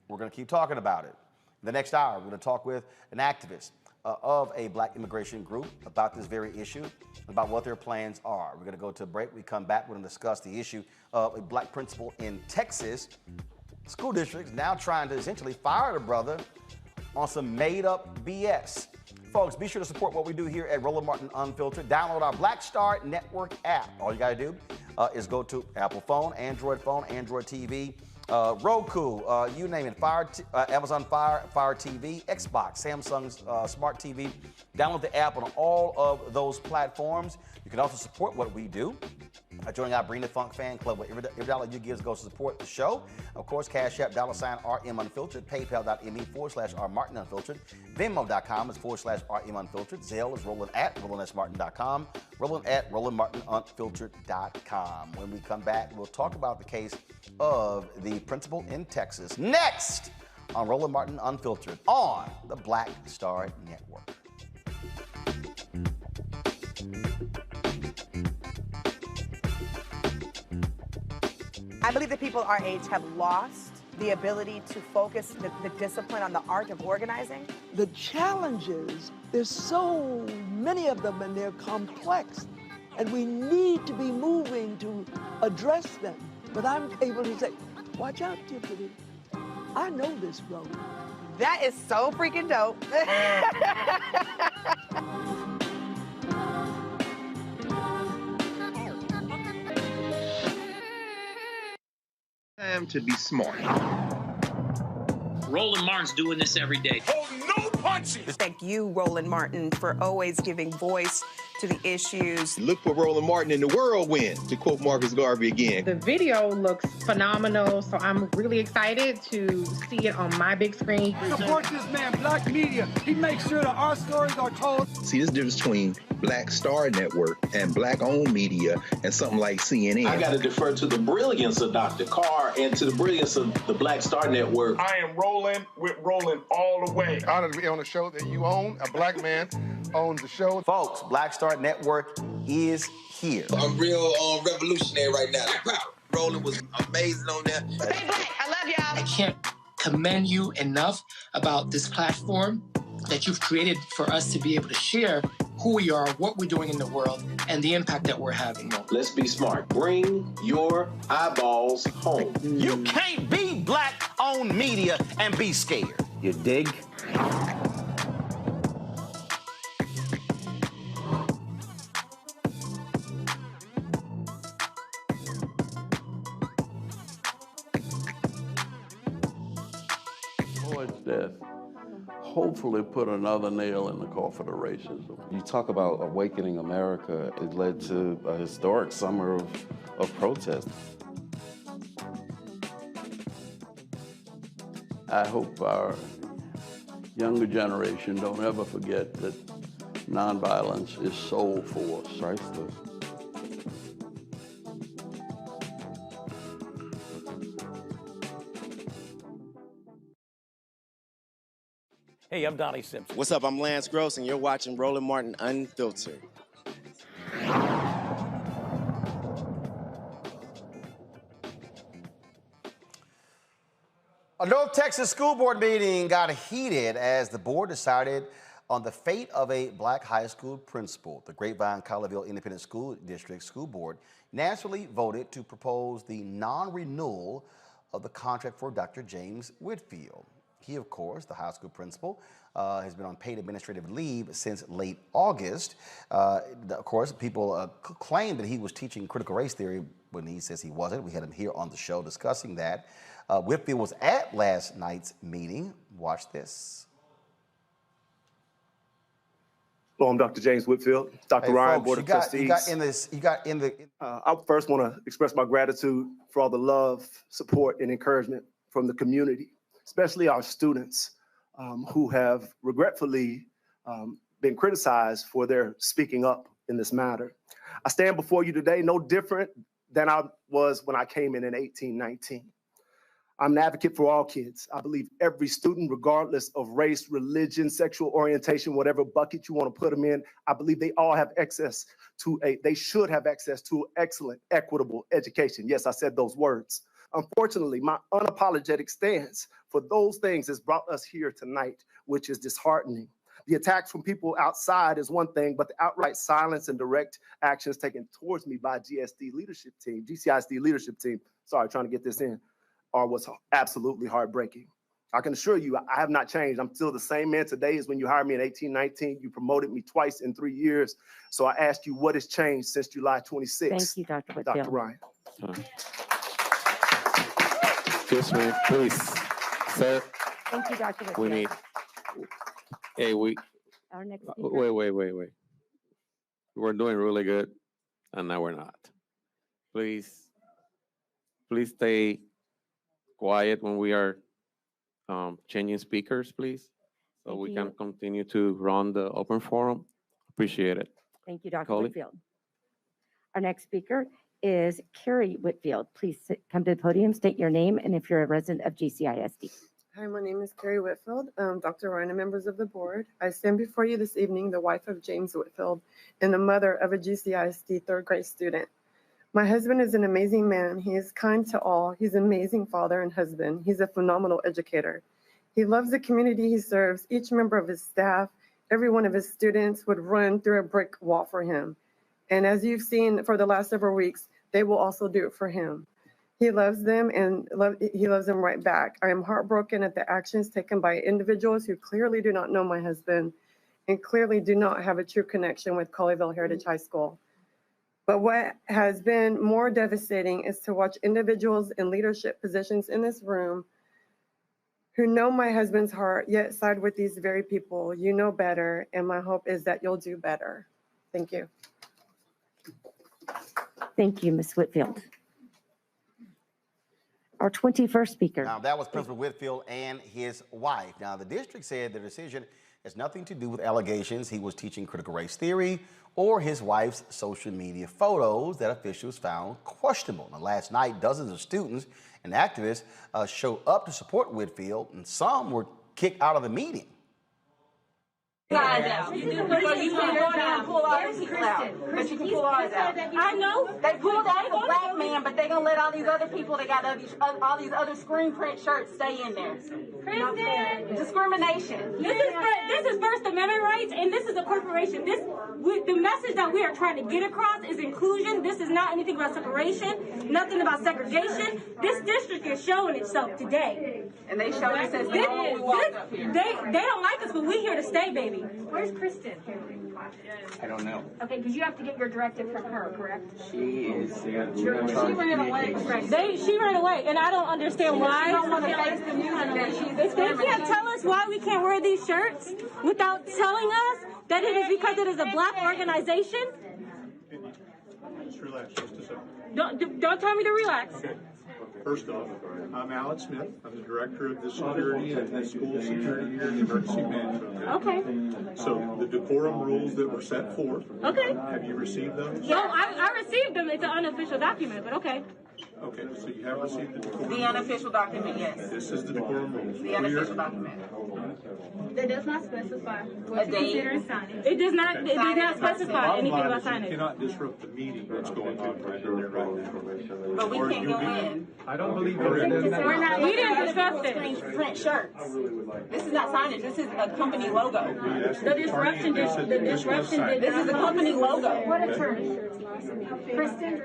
we're going to keep talking about it. In the next hour, we're going to talk with an activist of a black immigration group about this very issue, about what their plans are. We're going to go to a break. We come back, we're going to discuss the issue of a black principal in Texas. School districts now trying to essentially fire the brother on some made-up BS. Folks, be sure to support what we do here at Roland Martin Unfiltered. Download our Black Star Network app. All you got to do is go to Apple phone, Android TV, Roku, you name it, Amazon Fire TV, Xbox, Samsung's Smart TV. Download the app on all of those platforms. You can also support what we do by joining our Bring the Funk fan club, where every dollar you give goes to support the show. Of course, Cash App, $RM Unfiltered, PayPal.me/R Martin Unfiltered, Venmo.com is /RM Unfiltered, Zelle is Roland@RolandSMartin.com, Roland@RolandMartinUnfiltered.com. When we come back, we'll talk about the case of the principal in Texas. Next on Roland Martin Unfiltered on the Black Star Network. I believe that people our age have lost the ability to focus the discipline on the art of organizing. The challenges, there's so many of them and they're complex, and we need to be moving to address them. But I'm able to say, watch out, Tiffany. I know this road. That is so freaking dope. Time to be smart. Roland Martin's doing this every day. Oh, no punches! Thank you, Roland Martin, for always giving voice to the issues. Look for Roland Martin in the whirlwind, to quote Marcus Garvey again. The video looks phenomenal, so I'm really excited to see it on my big screen. Support this man, Black Media. He makes sure that our stories are told. See, this difference between Black Star Network and Black-owned media and something like CNN. I got to defer to the brilliance of Dr. Carr and to the brilliance of the Black Star Network. I am rolling with Roland all the way. Honored to be on a show that you own. A black man owns the show. Folks, Black Star Network is here. I'm real revolutionary right now. Roland was amazing on there. Stay black. I love y'all. I can't commend you enough about this platform that you've created for us to be able to share who we are, what we're doing in the world, and the impact that we're having. Let's be smart. Bring your eyeballs home. You can't be black-owned media and be scared. You dig? Floyd's death hopefully put another nail in the coffin of racism. You talk about awakening America. It led to a historic summer of protest. I hope our younger generation don't ever forget that nonviolence is soul force. Priceless. Hey, I'm Donnie Simpson. What's up? I'm Lance Gross, and you're watching Roland Martin Unfiltered. A North Texas school board meeting got heated as the board decided on the fate of a black high school principal. The Grapevine-Colleyville Independent School District School Board naturally voted to propose the non-renewal of the contract for Dr. James Whitfield. He, of course, the high school principal, has been on paid administrative leave since late August. Of course, people claim that he was teaching critical race theory when he says he wasn't. We had him here on the show discussing that. Whitfield was at last night's meeting. Watch this. Hello, I'm Dr. James Whitfield, Dr. Ryan, folks, Board of Trustees. I first want to express my gratitude for all the love, support, and encouragement from the community, especially our students who have regretfully been criticized for their speaking up in this matter. I stand before you today no different than I was when I came in 1819. I'm an advocate for all kids. I believe every student, regardless of race, religion, sexual orientation, whatever bucket you want to put them in, I believe they all have they should have access to excellent, equitable education. Yes, I said those words. Unfortunately, my unapologetic stance for those things has brought us here tonight, which is disheartening. The attacks from people outside is one thing, but the outright silence and direct actions taken towards me by GCISD leadership team, sorry, trying to get this in, are what's absolutely heartbreaking. I can assure you, I have not changed. I'm still the same man today as when you hired me in 1819. You promoted me twice in 3 years. So I asked you, what has changed since July 26th? Thank you, Dr. Whitfield. Dr. Ryan. Excuse me, please, sir. Thank you, Dr. Whitfield. We need. Hey, Our next speaker. Wait. We're doing really good, and now we're not. Please stay quiet when we are changing speakers, please, so we can continue to run the open forum. Appreciate it. Thank you, Dr. Coley. Whitfield. Our next speaker is Carrie Whitfield. Please come to the podium, state your name, and if you're a resident of GCISD. Hi, my name is Carrie Whitfield, Dr. Ryan and members of the board. I stand before you this evening, the wife of James Whitfield and the mother of a GCISD third grade student. My husband is an amazing man. He is kind to all. He's an amazing father and husband. He's a phenomenal educator. He loves the community he serves. Each member of his staff, every one of his students would run through a brick wall for him. And as you've seen for the last several weeks, they will also do it for him. He loves them and he loves them right back. I am heartbroken at the actions taken by individuals who clearly do not know my husband and clearly do not have a true connection with Colleyville Heritage High School. But what has been more devastating is to watch individuals in leadership positions in this room who know my husband's heart, yet side with these very people. You know better, and my hope is that you'll do better. Thank you. Thank you, Ms. Whitfield. Our 21st speaker. Now, that was Principal Whitfield and his wife. Now, the district said the decision has nothing to do with allegations he was teaching critical race theory or his wife's social media photos that officials found questionable. Now, last night, dozens of students and activists showed up to support Whitfield, and some were kicked out of the meeting. Guys out. You can go down and pull all these people out. But you can pull ours out. I know. They pulled out the black man, but they're going to let all these other people that got all these other screen print shirts stay in there. Kristen. Discrimination. This is First Amendment rights, and this is a corporation. The message that we are trying to get across is inclusion. This is not anything about separation, nothing about segregation. This district is showing itself today. And they showed us as we walked up here. They don't like us, but we're here to stay, baby. Where's Kristen? I don't know. Okay, because you have to get your directive from her, correct? She is. She ran away. She ran away, and I don't understand why. If they can't tell us why we can't wear these shirts without telling us that it is because it is a black organization. Just relax just a second. Don't tell me to relax. Okay. First off, I'm Alex Smith. I'm the director of the security and the school security here in the emergency management. Okay. So the decorum rules that were set forth. Okay. Have you received those? No, I received them. It's an unofficial document, but okay. Okay, so you have received the decorum The unofficial document, yes. This is the decorum rules. The unofficial document. That does not specify A what you date. consider signage. It does not. It does not specify anything about You signage. cannot disrupt the meeting that's going on right in there right now. But we Or can't you go do. in. I don't believe we're in. We're not. We didn't disrupt it. Print shirts. This is not signage. This is a company logo. The disruption did. The disruption did. This is a company logo. What attorney? Kristen?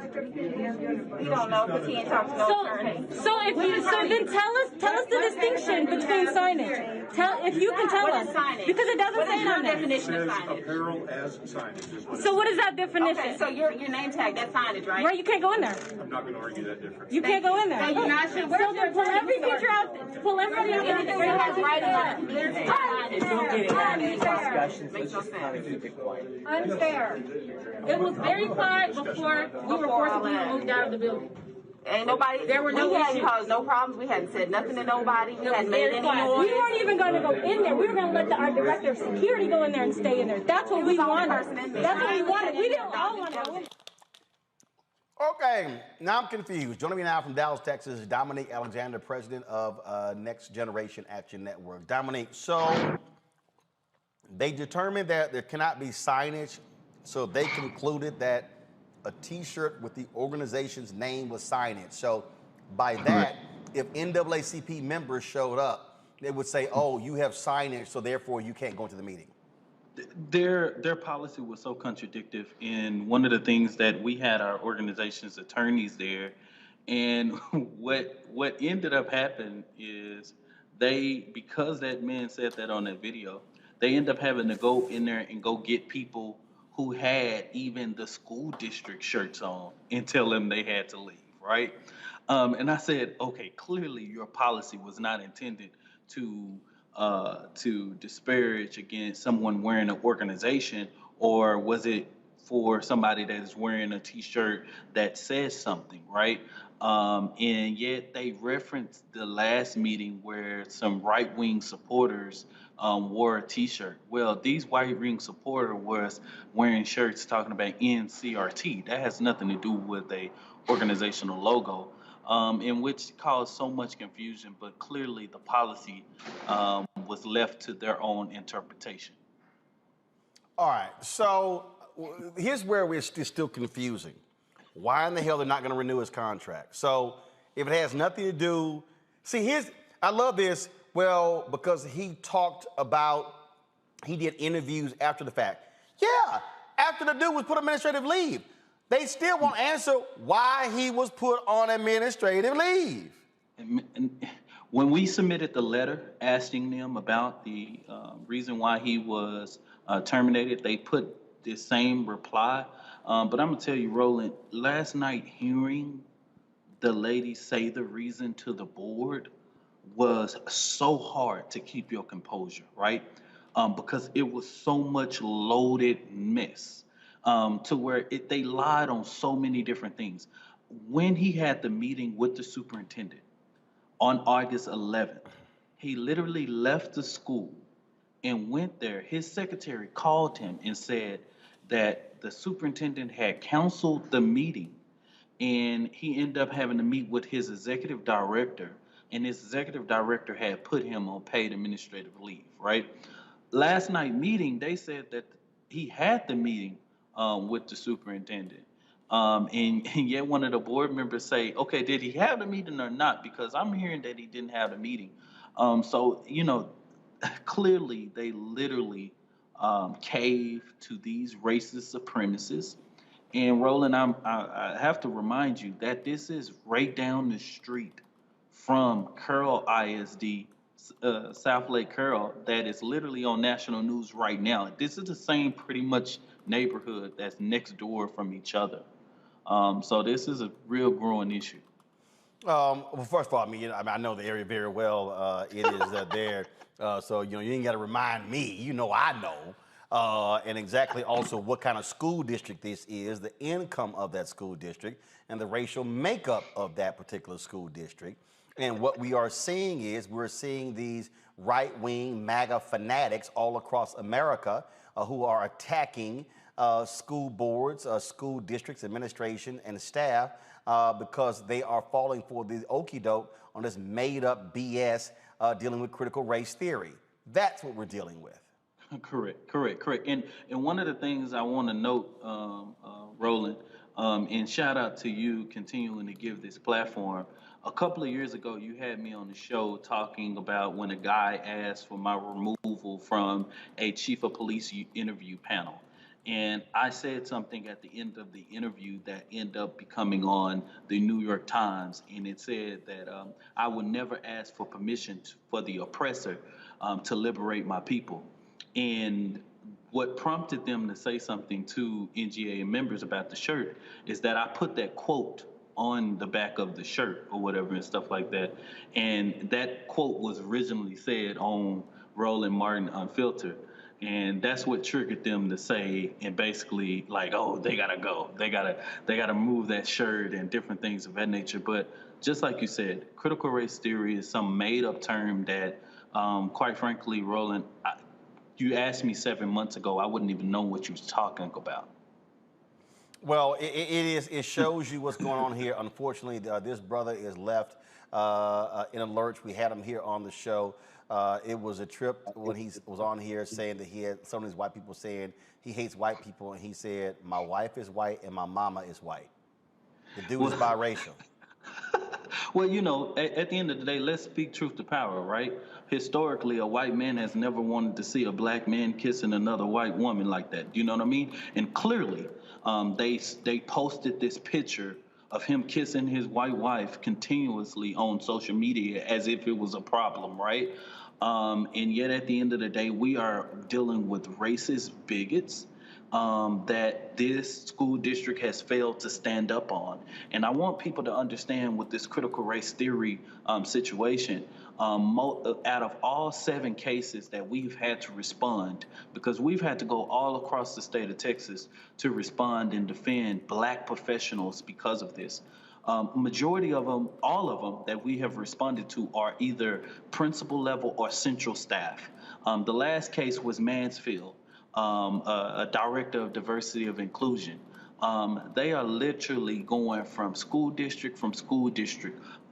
We don't know because he ain't talked to no attorney. So if you then tell us the distinction between signage. If you can tell us, because it doesn't say it on there. Definition of Says signage. apparel as signage is what it So what is that definition? Okay, so your name tag, that's signage, right? Right, you can't go in there. I'm not going to argue that difference. You can't go in there. So you're not sure. So then pull every picture out. Pull everything out. Anything that has writing on it, clear signage. Makes no sense. Unfair. It was very quiet before we were forced to be moved out of the building. Ain't nobody. There were no we hadn't issues. caused no problems. We hadn't said nothing to nobody. We hadn't made Very any quiet. noise. We weren't even going to go in there. We were going to let our director of security go in there and stay in there. That's what we wanted. That's what we wanted. We didn't all want to go in. Okay, now I'm confused. Joining me now from Dallas, Texas, is Dominique Alexander, president of Next Generation Action Network. Dominique, so they determined that there cannot be signage, so they concluded that a T-shirt with the organization's name was signage. So by that, if NAACP members showed up, they would say, oh, you have signage, so therefore you can't go into the meeting. Their policy was so contradictory, and one of the things that we had our organization's attorneys there, and what ended up happening is because that man said that on that video, they end up having to go in there and go get people who had even the school district shirts on and tell them they had to leave, right? And I said, okay, clearly your policy was not intended to disparage against someone wearing an organization, or was it for somebody that is wearing a T-shirt that says something, right? And yet they referenced the last meeting where some right-wing supporters wore a T-shirt. Well, these right-wing supporters was wearing shirts talking about CRT. That has nothing to do with a organizational logo, in which caused so much confusion. But clearly, the policy was left to their own interpretation. All right, so here's where it's still confusing. Why in the hell they're not going to renew his contract? So if it has nothing to do, I love this. Well, because he talked about, he did interviews after the fact. Yeah, after the dude was put on administrative leave. They still won't answer why he was put on administrative leave. And when we submitted the letter asking them about the reason why he was terminated, they put the same reply. But I'm gonna tell you, Roland, last night hearing the lady say the reason to the board was so hard to keep your composure, right? Because it was so much loaded mess, to where they lied on so many different things. When he had the meeting with the superintendent on August 11th, he literally left the school and went there. His secretary called him and said that the superintendent had canceled the meeting, and he ended up having to meet with his executive director, and his executive director had put him on paid administrative leave, right? Last night meeting, they said that he had the meeting with the superintendent. And yet one of the board members say, okay, did he have the meeting or not? Because I'm hearing that he didn't have the meeting. So, clearly they literally cave to these racist supremacists. And Roland, I have to remind you that this is right down the street from Curl ISD, South Lake Curl, that is literally on national news right now. This is the same pretty much neighborhood that's next door from each other. So this is a real growing issue. Well, first of all, I know the area very well. It is there. So, you ain't got to remind me. I know. And exactly also what kind of school district this is, the income of that school district, and the racial makeup of that particular school district. And what we are seeing is we're seeing these right-wing MAGA fanatics all across America who are attacking school boards, school districts, administration, and staff because they are falling for the okie doke on this made-up BS dealing with critical race theory. That's what we're dealing with. Correct. And one of the things I want to note, Roland, and shout out to you continuing to give this platform. A couple of years ago, you had me on the show talking about when a guy asked for my removal from a chief of police interview panel. And I said something at the end of the interview that ended up becoming on the New York Times. And it said that I would never ask for permission for the oppressor to liberate my people. And what prompted them to say something to NGA members about the shirt is that I put that quote on the back of the shirt or whatever and stuff like that. And that quote was originally said on Roland Martin Unfiltered. And that's what triggered them to say, and basically like, oh, they gotta go. They gotta move that shirt and different things of that nature. But just like you said, critical race theory is some made up term that, quite frankly, Roland, you asked me 7 months ago, I wouldn't even know what you was talking about. Well, it shows you what's going on here. Unfortunately, this brother is left in a lurch. We had him here on the show. It was a trip when he was on here saying that he had some of these white people saying he hates white people, and he said, my wife is white and my mama is white. The dude is biracial. Well, you know, at the end of the day, let's speak truth to power, right? Historically, a white man has never wanted to see a black man kissing another white woman like that. You know what I mean? And clearly, they posted this picture of him kissing his white wife continuously on social media as if it was a problem, right? And yet at the end of the day, we are dealing with racist bigots that this school district has failed to stand up on. And I want people to understand with this critical race theory situation, out of all 7 cases that we've had to respond, because we've had to go all across the state of Texas to respond and defend black professionals because of this. Majority of them, all of them that we have responded to are either principal level or central staff. The last case was Mansfield, a director of diversity of inclusion. They are literally going from school district,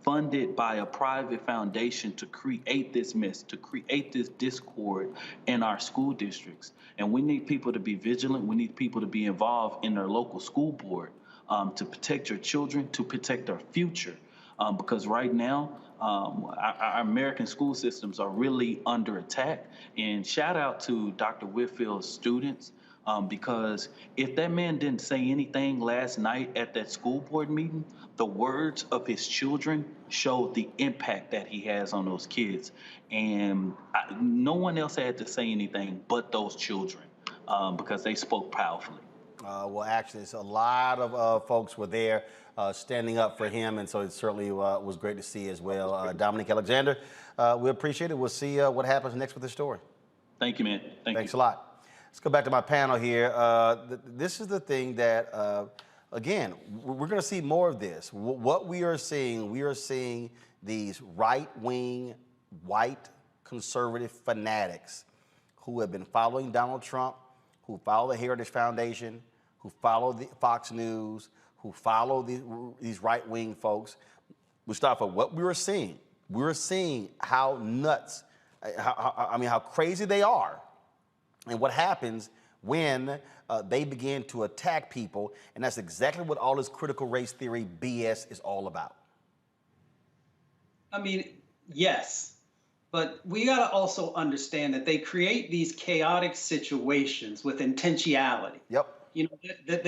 funded by a private foundation to create this mess, to create this discord in our school districts. And we need people to be vigilant. We need people to be involved in their local school board to protect your children, to protect their future. Because right now, our American school systems are really under attack. And shout out to Dr. Whitfield's students, because if that man didn't say anything last night at that school board meeting, the words of his children showed the impact that he has on those kids. And no one else had to say anything but those children, because they spoke powerfully. Well, actually, it's a lot of folks were there standing up for him, and so it certainly was great to see as well. Dominic Alexander, we appreciate it. We'll see what happens next with the story. Thank you, man. Thanks a lot. Let's go back to my panel here. This is the thing that, again, we're going to see more of this. What we are seeing these right-wing, white, conservative fanatics who have been following Donald Trump, who follow the Heritage Foundation, who follow the Fox News, who follow these right-wing folks. Mustafa, what we were seeing how nuts, how crazy they are, and what happens when they begin to attack people, and that's exactly what all this critical race theory BS is all about. I mean, yes, but we got to also understand that they create these chaotic situations with intentionality. Yep. You know, that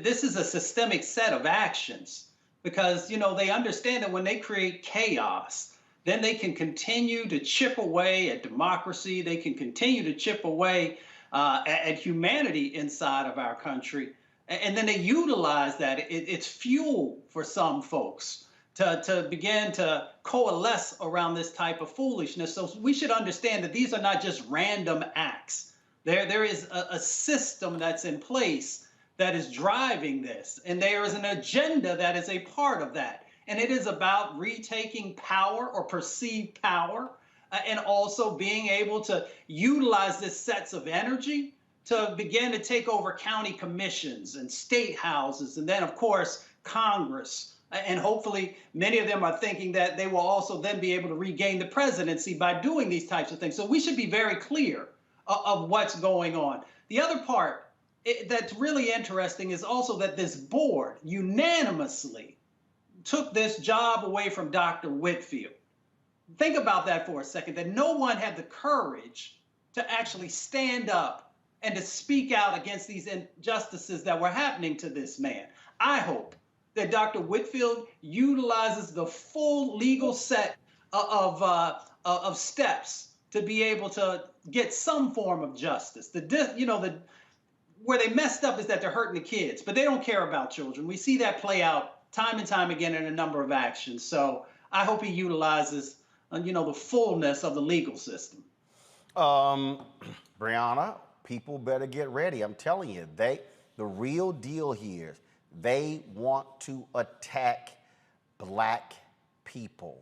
this is a systemic set of actions, because, you know, they understand that when they create chaos, then they can continue to chip away at democracy. They can continue to chip away at humanity inside of our country. And then they utilize that. It's fuel for some folks to begin to coalesce around this type of foolishness. So we should understand that these are not just random acts. There is a system that's in place that is driving this, and there is an agenda that is a part of that. And it is about retaking power or perceived power, and also being able to utilize this sets of energy to begin to take over county commissions and state houses, and then, of course, Congress. And hopefully, many of them are thinking that they will also then be able to regain the presidency by doing these types of things. So we should be very clear of what's going on. The other part that's really interesting is also that this board unanimously took this job away from Dr. Whitfield. Think about that for a second, that no one had the courage to actually stand up and to speak out against these injustices that were happening to this man. I hope that Dr. Whitfield utilizes the full legal set of steps to be able to get some form of justice. Where they messed up is that they're hurting the kids, but they don't care about children. We see that play out time and time again in a number of actions. So I hope he utilizes, the fullness of the legal system. Brianna, people better get ready. I'm telling you, the real deal here, they want to attack black people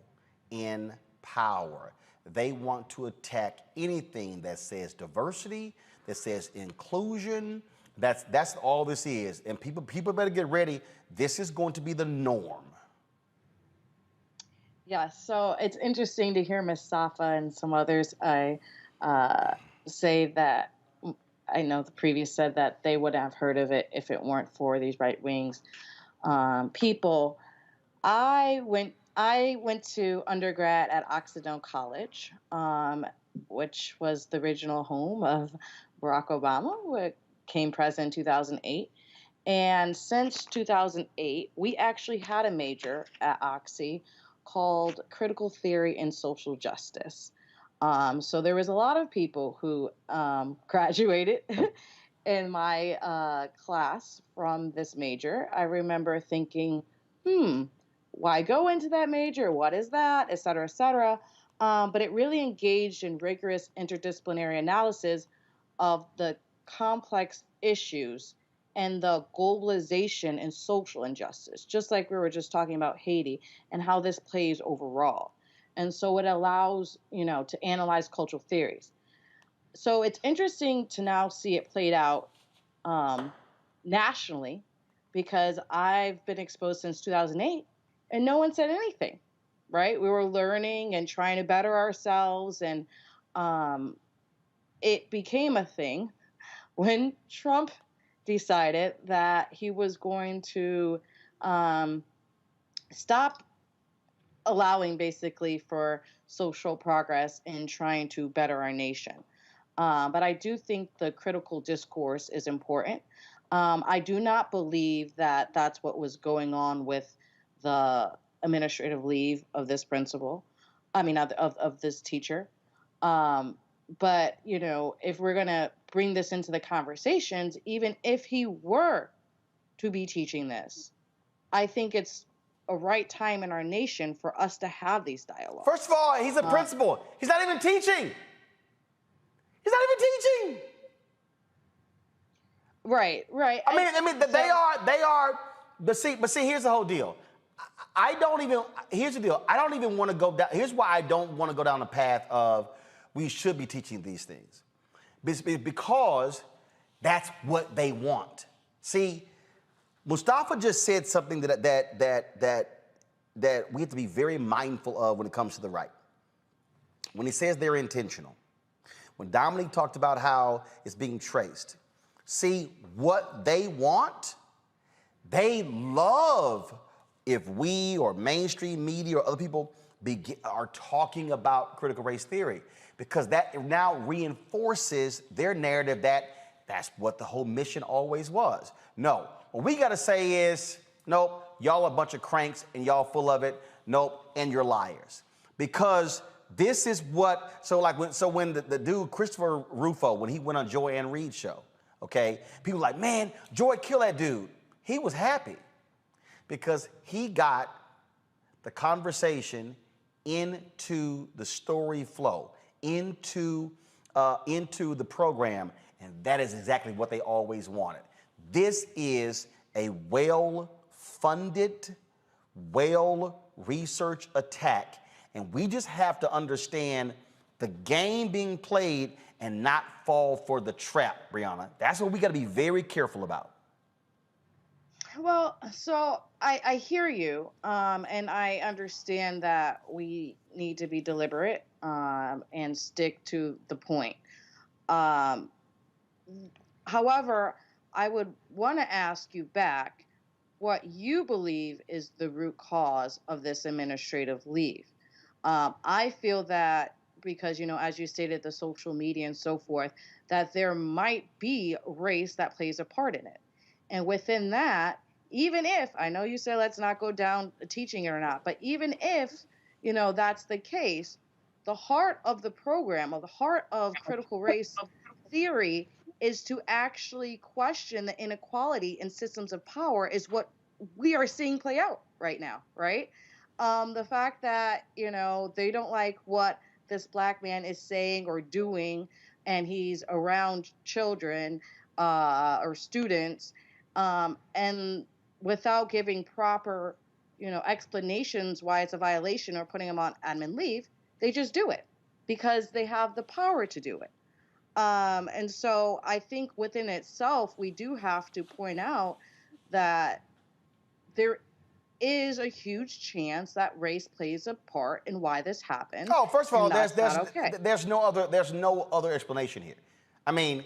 in power. They want to attack anything that says diversity, that says inclusion. That's all this is. And people better get ready. This is going to be the norm. Yeah, so it's interesting to hear Ms. Safa and some others say that, I know the previous said that they wouldn't have heard of it if it weren't for these right wings people. I went to undergrad at Occidental College, which was the original home of Barack Obama, who became president in 2008. And since 2008, we actually had a major at Oxy called Critical Theory and Social Justice. So there was a lot of people who graduated in my class from this major. I remember thinking, why go into that major? What is that? Et cetera, et cetera. But it really engaged in rigorous interdisciplinary analysis of the complex issues and the globalization and social injustice, just like we were just talking about Haiti and how this plays overall. And so it allows, to analyze cultural theories. So it's interesting to now see it played out nationally, because I've been exposed since 2008 and no one said anything, right? We were learning and trying to better ourselves. And it became a thing when Trump decided that he was going to stop allowing basically for social progress and trying to better our nation. But I do think the critical discourse is important. I do not believe that that's what was going on with the administrative leave of this principal, of this teacher. But, if we're going to bring this into the conversations, even if he were to be teaching this, I think it's a right time in our nation for us to have these dialogues. First of all, he's a principal. He's not even teaching. He's not even teaching. Right. They are. But see, here's the whole deal. Here's the deal. I don't even want to go down. Here's why I don't want to go down the path of we should be teaching these things. Because that's what they want. See, Mustafa just said something that we have to be very mindful of when it comes to the right. When he says they're intentional. When Dominique talked about how it's being traced. See, what they want, they love if we or mainstream media or other people are talking about critical race theory, because that now reinforces their narrative that that's what the whole mission always was. No, what we got to say is, nope, y'all a bunch of cranks and y'all full of it. Nope, and you're liars. Because this is what, when the dude, Christopher Rufo, when he went on Joy Ann Reid's show, okay, people were like, man, Joy, kill that dude. He was happy because he got the conversation into the story flow, into the program, and that is exactly what they always wanted. This is a well-funded, well-researched attack, and we just have to understand the game being played and not fall for the trap, Brianna. That's what we got to be very careful about. Well, so I hear you, and I understand that we need to be deliberate and stick to the point. Um, However, I would want to ask you back what you believe is the root cause of this administrative leave. I feel that because, you know, as you stated, the social media and so forth, that there might be race that plays a part in it. And within that, even if, I know you said let's not go down teaching it or not, but even if, you know, that's the case, the heart of the program, or the heart of critical race theory, is to actually question the inequality in systems of power, is what we are seeing play out right now, right? The fact that, you know, they don't like what this black man is saying or doing, and he's around children or students, and without giving proper, you know, explanations why it's a violation or putting them on admin leave, they just do it because they have the power to do it. And so I think within itself, we do have to point out that there is a huge chance that race plays a part in why this happened. Oh, first of all, and that's not okay. there's no other explanation here. I mean,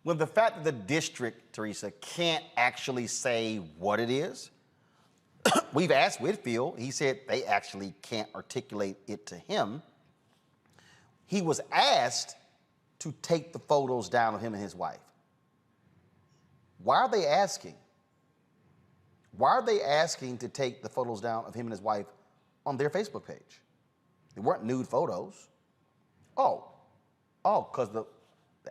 when the fact that the district, Teresa, can't actually say what it is, we've asked Whitfield, he said they actually can't articulate it to him. He was asked to take the photos down of him and his wife. Why are they asking? Why are they asking to take the photos down of him and his wife on their Facebook page? They weren't nude photos. Because the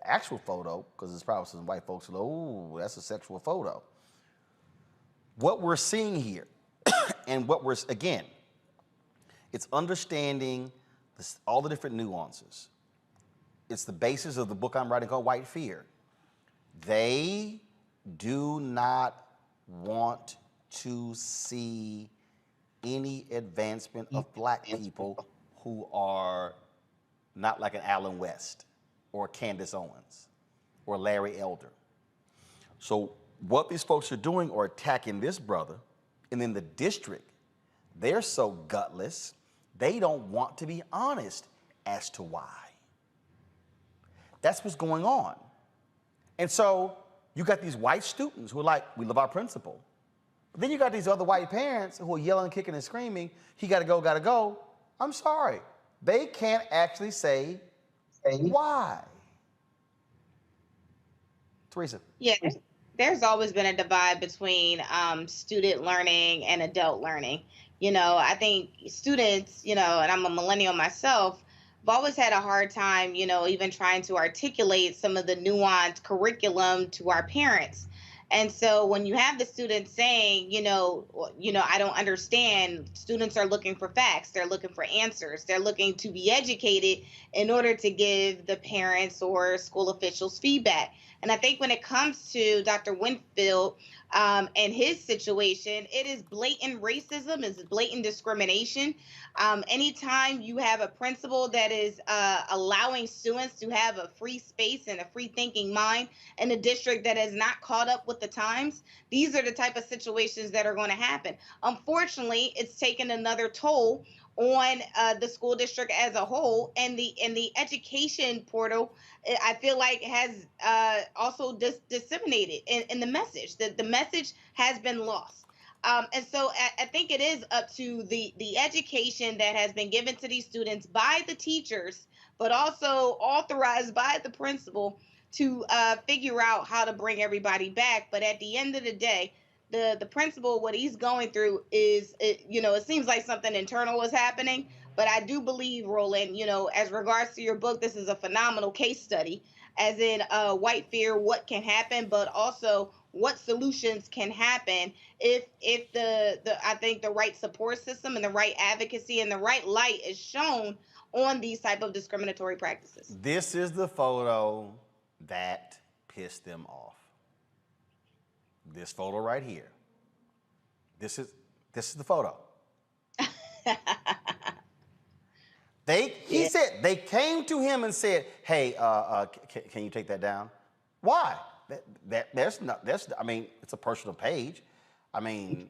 actual photo, because it's probably some white folks who go, ooh, that's a sexual photo. What we're seeing here, and what we're, again, it's understanding all the different nuances. It's the basis of the book I'm writing called White Fear. They do not want to see any advancement of black people who are not like an Alan West or Candace Owens or Larry Elder. So what these folks are doing are attacking this brother, and then the district, they're so gutless, they don't want to be honest as to why. That's what's going on. And so you got these white students who are like, we love our principal. But then you got these other white parents who are yelling, kicking, and screaming, he gotta go, gotta go. I'm sorry. They can't actually say why. Teresa. Yeah, there's always been a divide between student learning and adult learning. You know, I think students, you know, and I'm a millennial myself, I've always had a hard time, you know, even trying to articulate some of the nuanced curriculum to our parents. And so when you have the students saying, you know, I don't understand, students are looking for facts. They're looking for answers. They're looking to be educated in order to give the parents or school officials feedback. And I think when it comes to Dr. Winfield and his situation, it is blatant racism, it's blatant discrimination. Anytime you have a principal that is allowing students to have a free space and a free thinking mind in a district that has not caught up with the times, these are the type of situations that are going to happen. Unfortunately, it's taken another toll on the school district as a whole, and the education portal, I feel like, has also disseminated in the message. The message has been lost. And so I think it is up to the education that has been given to these students by the teachers, but also authorized by the principal, to figure out how to bring everybody back. But at the end of the day, the principal, what he's going through is, it seems like something internal is happening. But I do believe, Roland, as regards to your book, this is a phenomenal case study, as in white fear, what can happen, but also what solutions can happen if I think the right support system and the right advocacy and the right light is shown on these type of discriminatory practices. This is the photo that pissed them off. This photo right here. This is the photo. He said they came to him and said, "Hey, can you take that down?" Why? I mean, it's a personal page. I mean,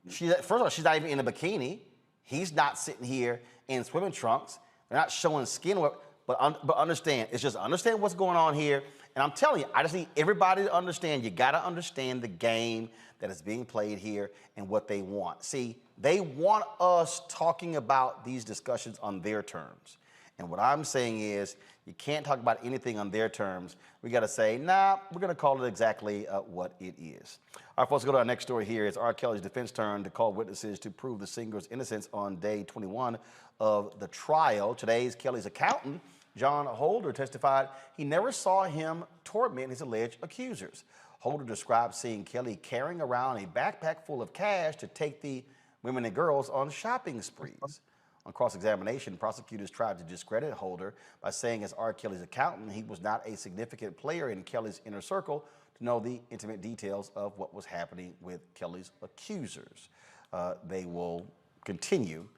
first of all, she's not even in a bikini. He's not sitting here in swimming trunks. They're not showing skin. But understand, understand what's going on here. And I'm telling you, I just need everybody to understand. You got to understand the game that is being played here and what they want. See, they want us talking about these discussions on their terms. And what I'm saying is, you can't talk about anything on their terms. We got to say, nah, we're going to call it exactly what it is. All right, folks, go to our next story here. It's R. Kelly's defense turn to call witnesses to prove the singer's innocence on day 21 of the trial. Today's Kelly's accountant, John Holder, testified he never saw him torment his alleged accusers. Holder described seeing Kelly carrying around a backpack full of cash to take the women and girls on shopping sprees. On cross-examination, prosecutors tried to discredit Holder by saying as R. Kelly's accountant, he was not a significant player in Kelly's inner circle to know the intimate details of what was happening with Kelly's accusers. They will continue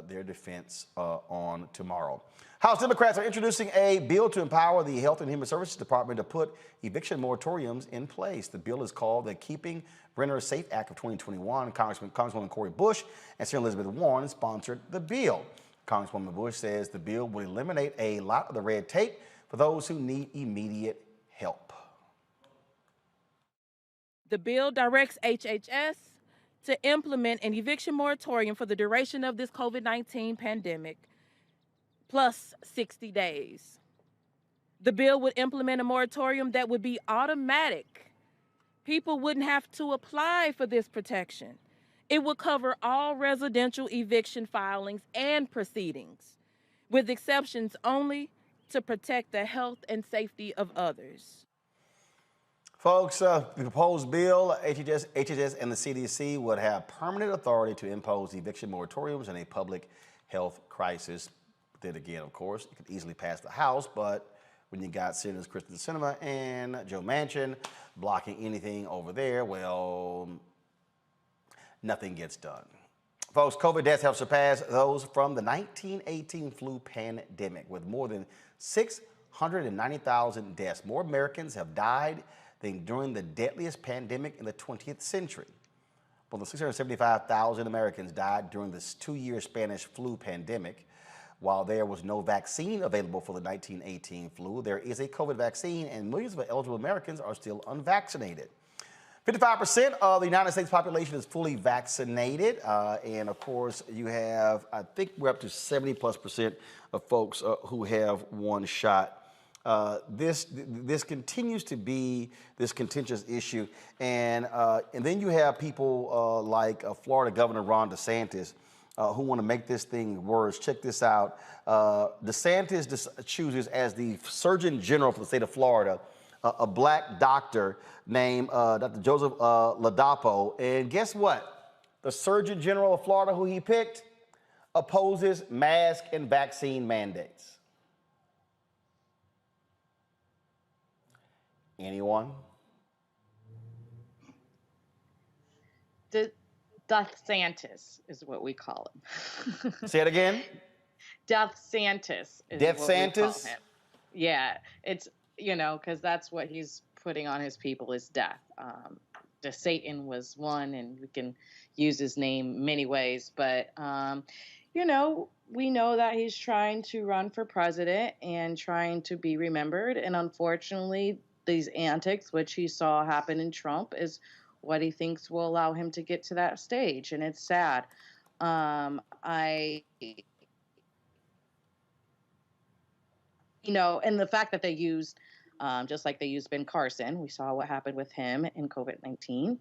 their defense on tomorrow. House Democrats are introducing a bill to empower the Health and Human Services Department to put eviction moratoriums in place. The bill is called the Keeping Renters Safe Act of 2021. Congresswoman Cori Bush and Senator Elizabeth Warren sponsored the bill. Congresswoman Bush says the bill will eliminate a lot of the red tape for those who need immediate help. The bill directs HHS to implement an eviction moratorium for the duration of this COVID-19 pandemic, plus 60 days. The bill would implement a moratorium that would be automatic. People wouldn't have to apply for this protection. It would cover all residential eviction filings and proceedings, with exceptions only to protect the health and safety of others. Folks, the proposed bill, HHS and the CDC would have permanent authority to impose eviction moratoriums in a public health crisis. Then again, of course, it could easily pass the House, but when you got Senators Kristen Sinema and Joe Manchin blocking anything over there, well, nothing gets done. Folks, COVID deaths have surpassed those from the 1918 flu pandemic, with more than 690,000 deaths. More Americans have died than during the deadliest pandemic in the 20th century. More than 675,000 Americans died during this 2-year Spanish flu pandemic. While there was no vaccine available for the 1918 flu, there is a COVID vaccine, and millions of eligible Americans are still unvaccinated. 55% of the United States population is fully vaccinated, and of course, you have, I think we're up to 70+% of folks who have one shot. This continues to be this contentious issue, and then you have people like Florida Governor Ron DeSantis who want to make this thing worse. Check this out. DeSantis chooses as the Surgeon General for the state of Florida a black doctor named Dr. Joseph Ladapo, and guess what? The Surgeon General of Florida, who he picked, opposes mask and vaccine mandates. Anyone? DeSantis is what we call him. Say it again. DeSantis is Death what we call Santis? him. Yeah, it's, because that's what he's putting on his people is death. The Satan was one, and we can use his name many ways, but we know that he's trying to run for president and trying to be remembered, and unfortunately, these antics, which he saw happen in Trump, is what he thinks will allow him to get to that stage, and it's sad. And the fact that they used, just like they used Ben Carson, we saw what happened with him in COVID-19.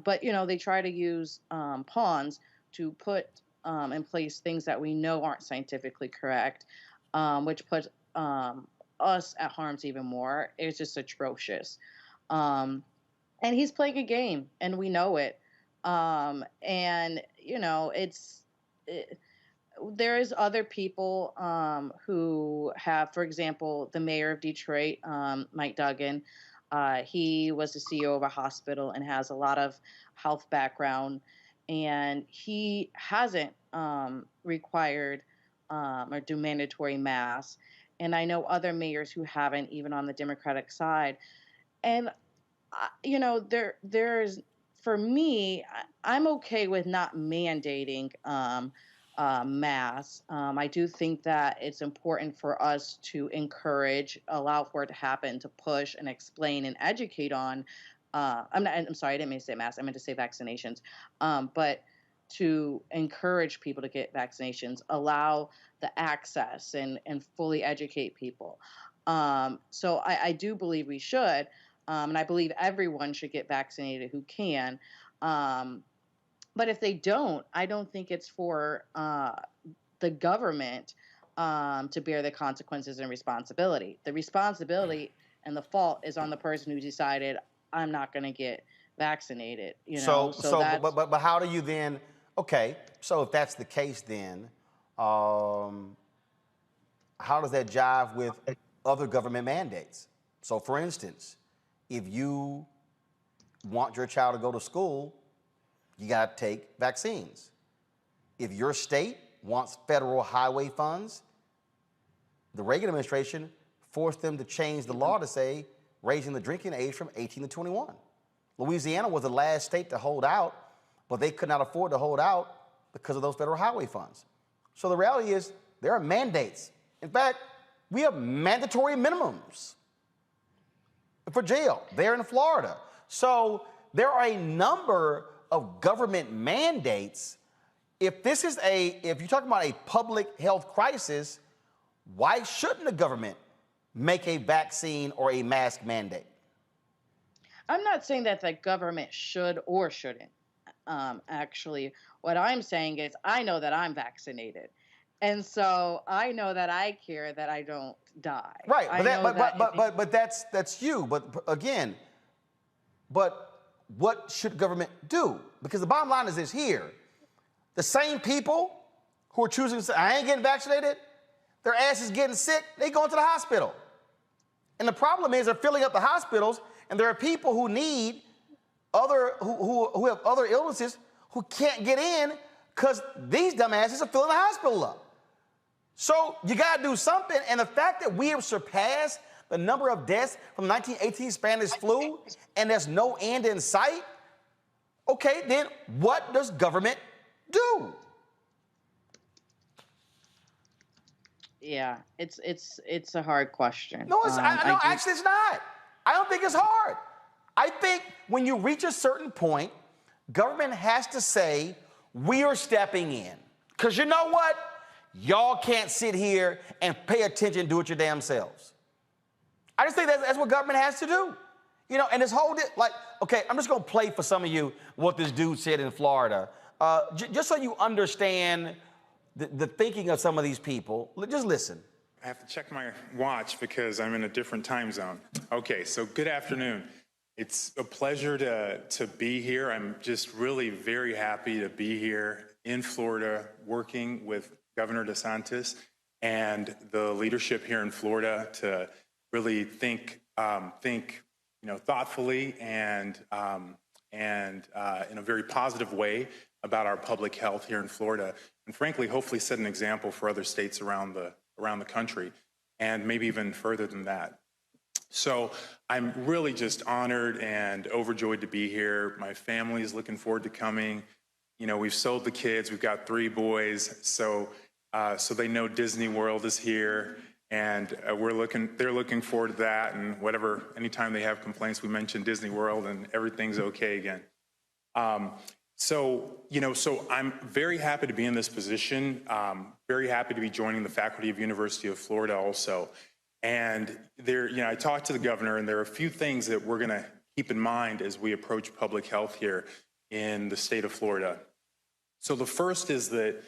But, they try to use pawns to put in place things that we know aren't scientifically correct, which puts us at harms even more. It's just atrocious. And he's playing a game, and we know it. There is other people who have, for example, the mayor of Detroit, Mike Duggan. He was the CEO of a hospital and has a lot of health background, and he hasn't required or do mandatory masks. And I know other mayors who haven't, even on the Democratic side. And there's for me, I'm okay with not mandating masks. I do think that it's important for us to encourage, allow for it to happen, to push and explain and educate on. I'm sorry, I didn't mean to say masks. I meant to say vaccinations. But to encourage people to get vaccinations, allow the access and fully educate people. So I do believe we should. And I believe everyone should get vaccinated who can. But if they don't, I don't think it's for the government to bear the consequences and responsibility. The responsibility and the fault is on the person who decided, I'm not going to get vaccinated. But how do you then? Okay, so if that's the case, then how does that jive with other government mandates? So, for instance, if you want your child to go to school, you got to take vaccines. If your state wants federal highway funds, the Reagan administration forced them to change the law to say raising the drinking age from 18 to 21. Louisiana was the last state to hold out, but they could not afford to hold out because of those federal highway funds. So the reality is there are mandates. In fact, we have mandatory minimums for jail there in Florida. So there are a number of government mandates. If you're talking about a public health crisis, why shouldn't the government make a vaccine or a mask mandate? I'm not saying that the government should or shouldn't. Actually, what I'm saying is I know that I'm vaccinated. And so I know that I care that I don't die. Right, but that's you. But again, what should government do? Because the bottom line is this here. The same people who are choosing to say, I ain't getting vaccinated, their ass is getting sick, they going to the hospital. And the problem is they're filling up the hospitals, and there are people who need who have other illnesses who can't get in because these dumbasses are filling the hospital up. So you got to do something. And the fact that we have surpassed the number of deaths from the 1918 Spanish flu and there's no end in sight, okay, then what does government do? Yeah, it's a hard question. No, actually it's not. I don't think it's hard. I think when you reach a certain point, government has to say, we are stepping in. Because you know what? Y'all can't sit here and pay attention and do it your damn selves. I just think that's what government has to do. And this whole, okay, I'm just going to play for some of you what this dude said in Florida. Just so you understand the thinking of some of these people. Just listen. I have to check my watch because I'm in a different time zone. Okay, so good afternoon. It's a pleasure to be here. I'm just really very happy to be here in Florida working with Governor DeSantis and the leadership here in Florida to really think thoughtfully and in a very positive way about our public health here in Florida, and frankly, hopefully set an example for other states around the country, and maybe even further than that. So I'm really just honored and overjoyed to be here. My family is looking forward to coming. We've sold the kids. We've got 3 boys, so they know Disney World is here, and they're looking forward to that. And anytime they have complaints, we mention Disney World, and everything's okay again. So I'm very happy to be in this position. Very happy to be joining the faculty of University of Florida also. And I talked to the governor, and there are a few things that we're going to keep in mind as we approach public health here in the state of Florida. So the first is that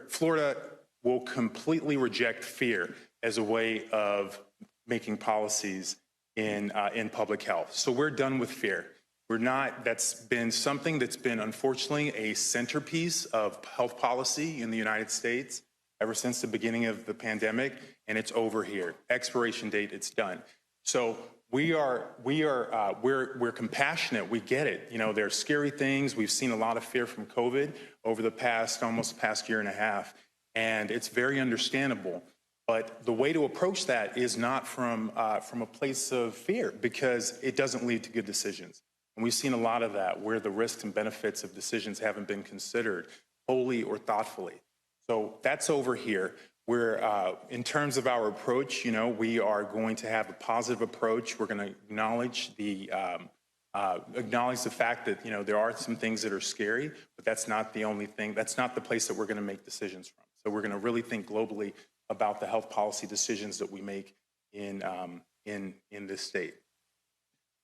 Florida will completely reject fear as a way of making policies in public health. So we're done with fear. That's been something that's been unfortunately a centerpiece of health policy in the United States ever since the beginning of the pandemic, and it's over here. Expiration date, it's done. So we're compassionate. We get it. There are scary things. We've seen a lot of fear from COVID over the past year and a half. And it's very understandable. But the way to approach that is not from a place of fear, because it doesn't lead to good decisions. And we've seen a lot of that, where the risks and benefits of decisions haven't been considered wholly or thoughtfully. So that's over here. We're, in terms of our approach, you know, we are going to have a positive approach. We're going to acknowledge the fact that, you know, there are some things that are scary, but that's not the only thing. That's not the place that we're going to make decisions from. So we're going to really think globally about the health policy decisions that we make in this state.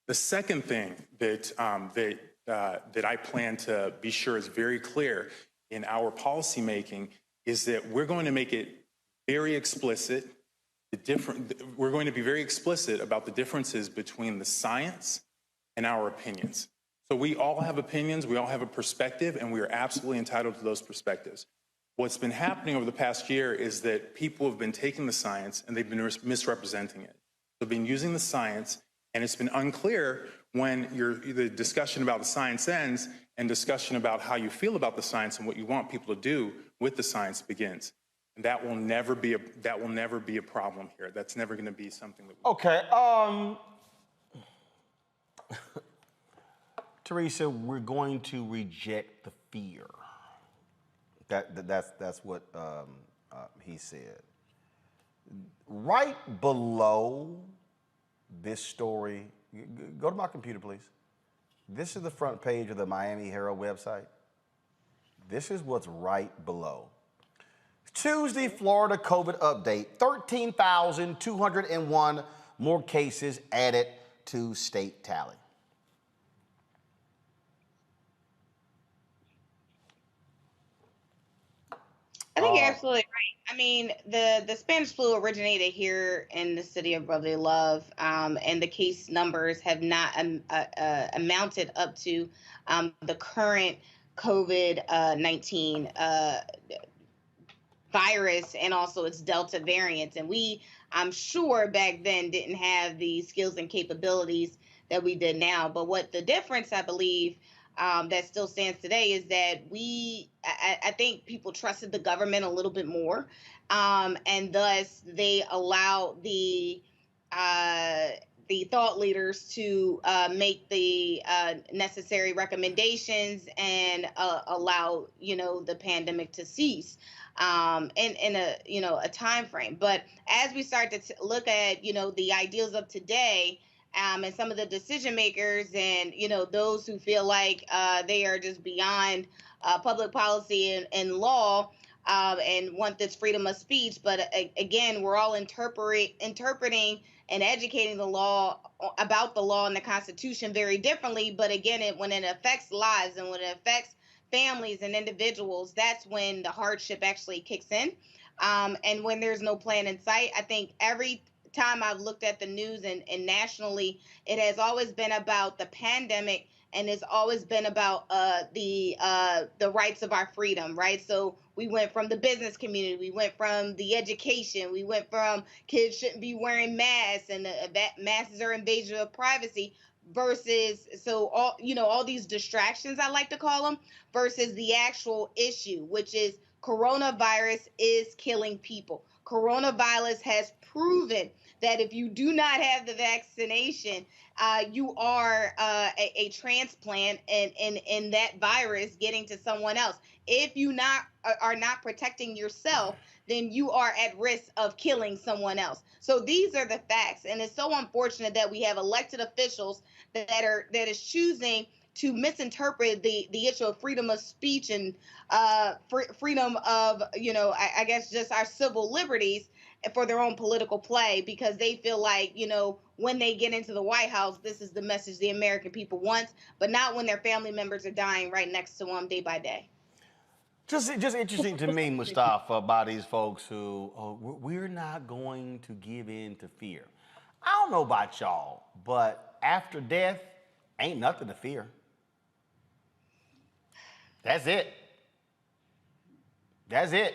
The second thing that I plan to be sure is very clear in our policy making is that we're going to make it very explicit. We're going to be very explicit about the differences between the science and our opinions. So we all have opinions, we all have a perspective, and we are absolutely entitled to those perspectives. What's been happening over the past year is that people have been taking the science and they've been misrepresenting it. They've been using the science, and it's been unclear when the discussion about the science ends and discussion about how you feel about the science and what you want people to do with the science begins. And that will never be a problem here. That's never going to be something that we... Okay. Teresa, we're going to reject the fear. That's what he said. Right below this story, go to my computer, please. This is the front page of the Miami Herald website. This is what's right below. Tuesday, Florida COVID update, 13,201 more cases added to state tally. I think you're absolutely right. I mean, the Spanish flu originated here in the city of Brotherly Love, and the case numbers have not amounted up to the current COVID-19 virus and also its Delta variant. And I'm sure back then didn't have the skills and capabilities that we did now. But what the difference, I believe, that still stands today is that I think people trusted the government a little bit more, and thus they allowed the thought leaders to make the necessary recommendations and allow the pandemic to cease in a time frame. But as we start to look at the ideals of today, and some of the decision makers and those who feel like they are just beyond public policy and law and want this freedom of speech. But again, we're all interpreting and educating the law about the law and the Constitution very differently. But again, when it affects lives and when it affects families and individuals, that's when the hardship actually kicks in. And when there's no plan in sight, I think every time I've looked at the news and nationally, it has always been about the pandemic, and it's always been about the rights of our freedom, right? So we went from the business community, we went from the education, we went from kids shouldn't be wearing masks and that masks are invasion of privacy, versus all these distractions, I like to call them, versus the actual issue, which is coronavirus is killing people. Coronavirus has proven that if you do not have the vaccination, you are a transplant and that virus getting to someone else. If you are not protecting yourself, then you are at risk of killing someone else. So these are the facts, and it's so unfortunate that we have elected officials that is choosing to misinterpret the issue of freedom of speech and freedom of I guess just our civil liberties for their own political play, because they feel like when they get into the White House, this is the message the American people want, but not when their family members are dying right next to them day by day. Just interesting to me, Mustafa, by these folks who, we're not going to give in to fear. I don't know about y'all, but after death, ain't nothing to fear. That's it. That's it.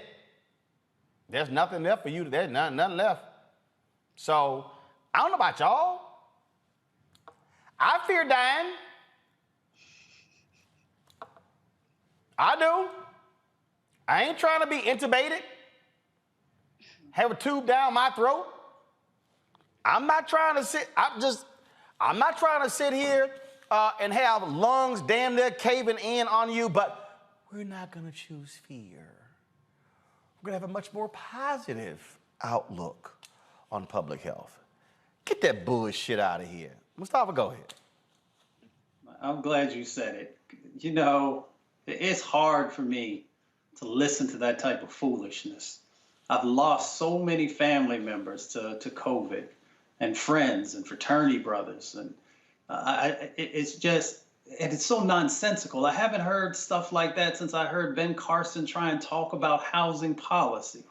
There's nothing left for you. There's nothing left. So, I don't know about y'all. I fear dying. I do. I ain't trying to be intubated. have a tube down my throat. I'm not trying to sit here and have lungs damn near caving in on you, but we're not going to choose fear. We're going to have a much more positive outlook on public health. Get that bullshit out of here. Mustafa, go ahead. I'm glad you said it. You know, it's hard for me to listen to that type of foolishness. I've lost so many family members to COVID, and friends and fraternity brothers, and it's just, and it's so nonsensical. I haven't heard stuff like that since I heard Ben Carson try and talk about housing policy.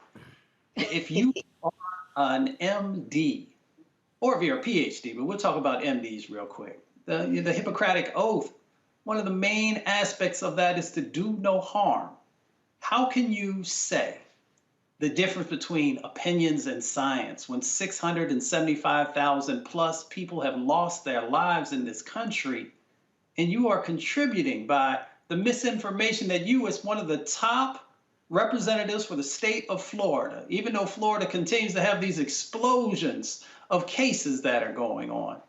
If you are an MD, or if you're a PhD, but we'll talk about MDs real quick. The Hippocratic Oath, one of the main aspects of that is to do no harm. How can you say the difference between opinions and science when 675,000 plus people have lost their lives in this country, and you are contributing by the misinformation that you, as one of the top representatives for the state of Florida, even though Florida continues to have these explosions of cases that are going on.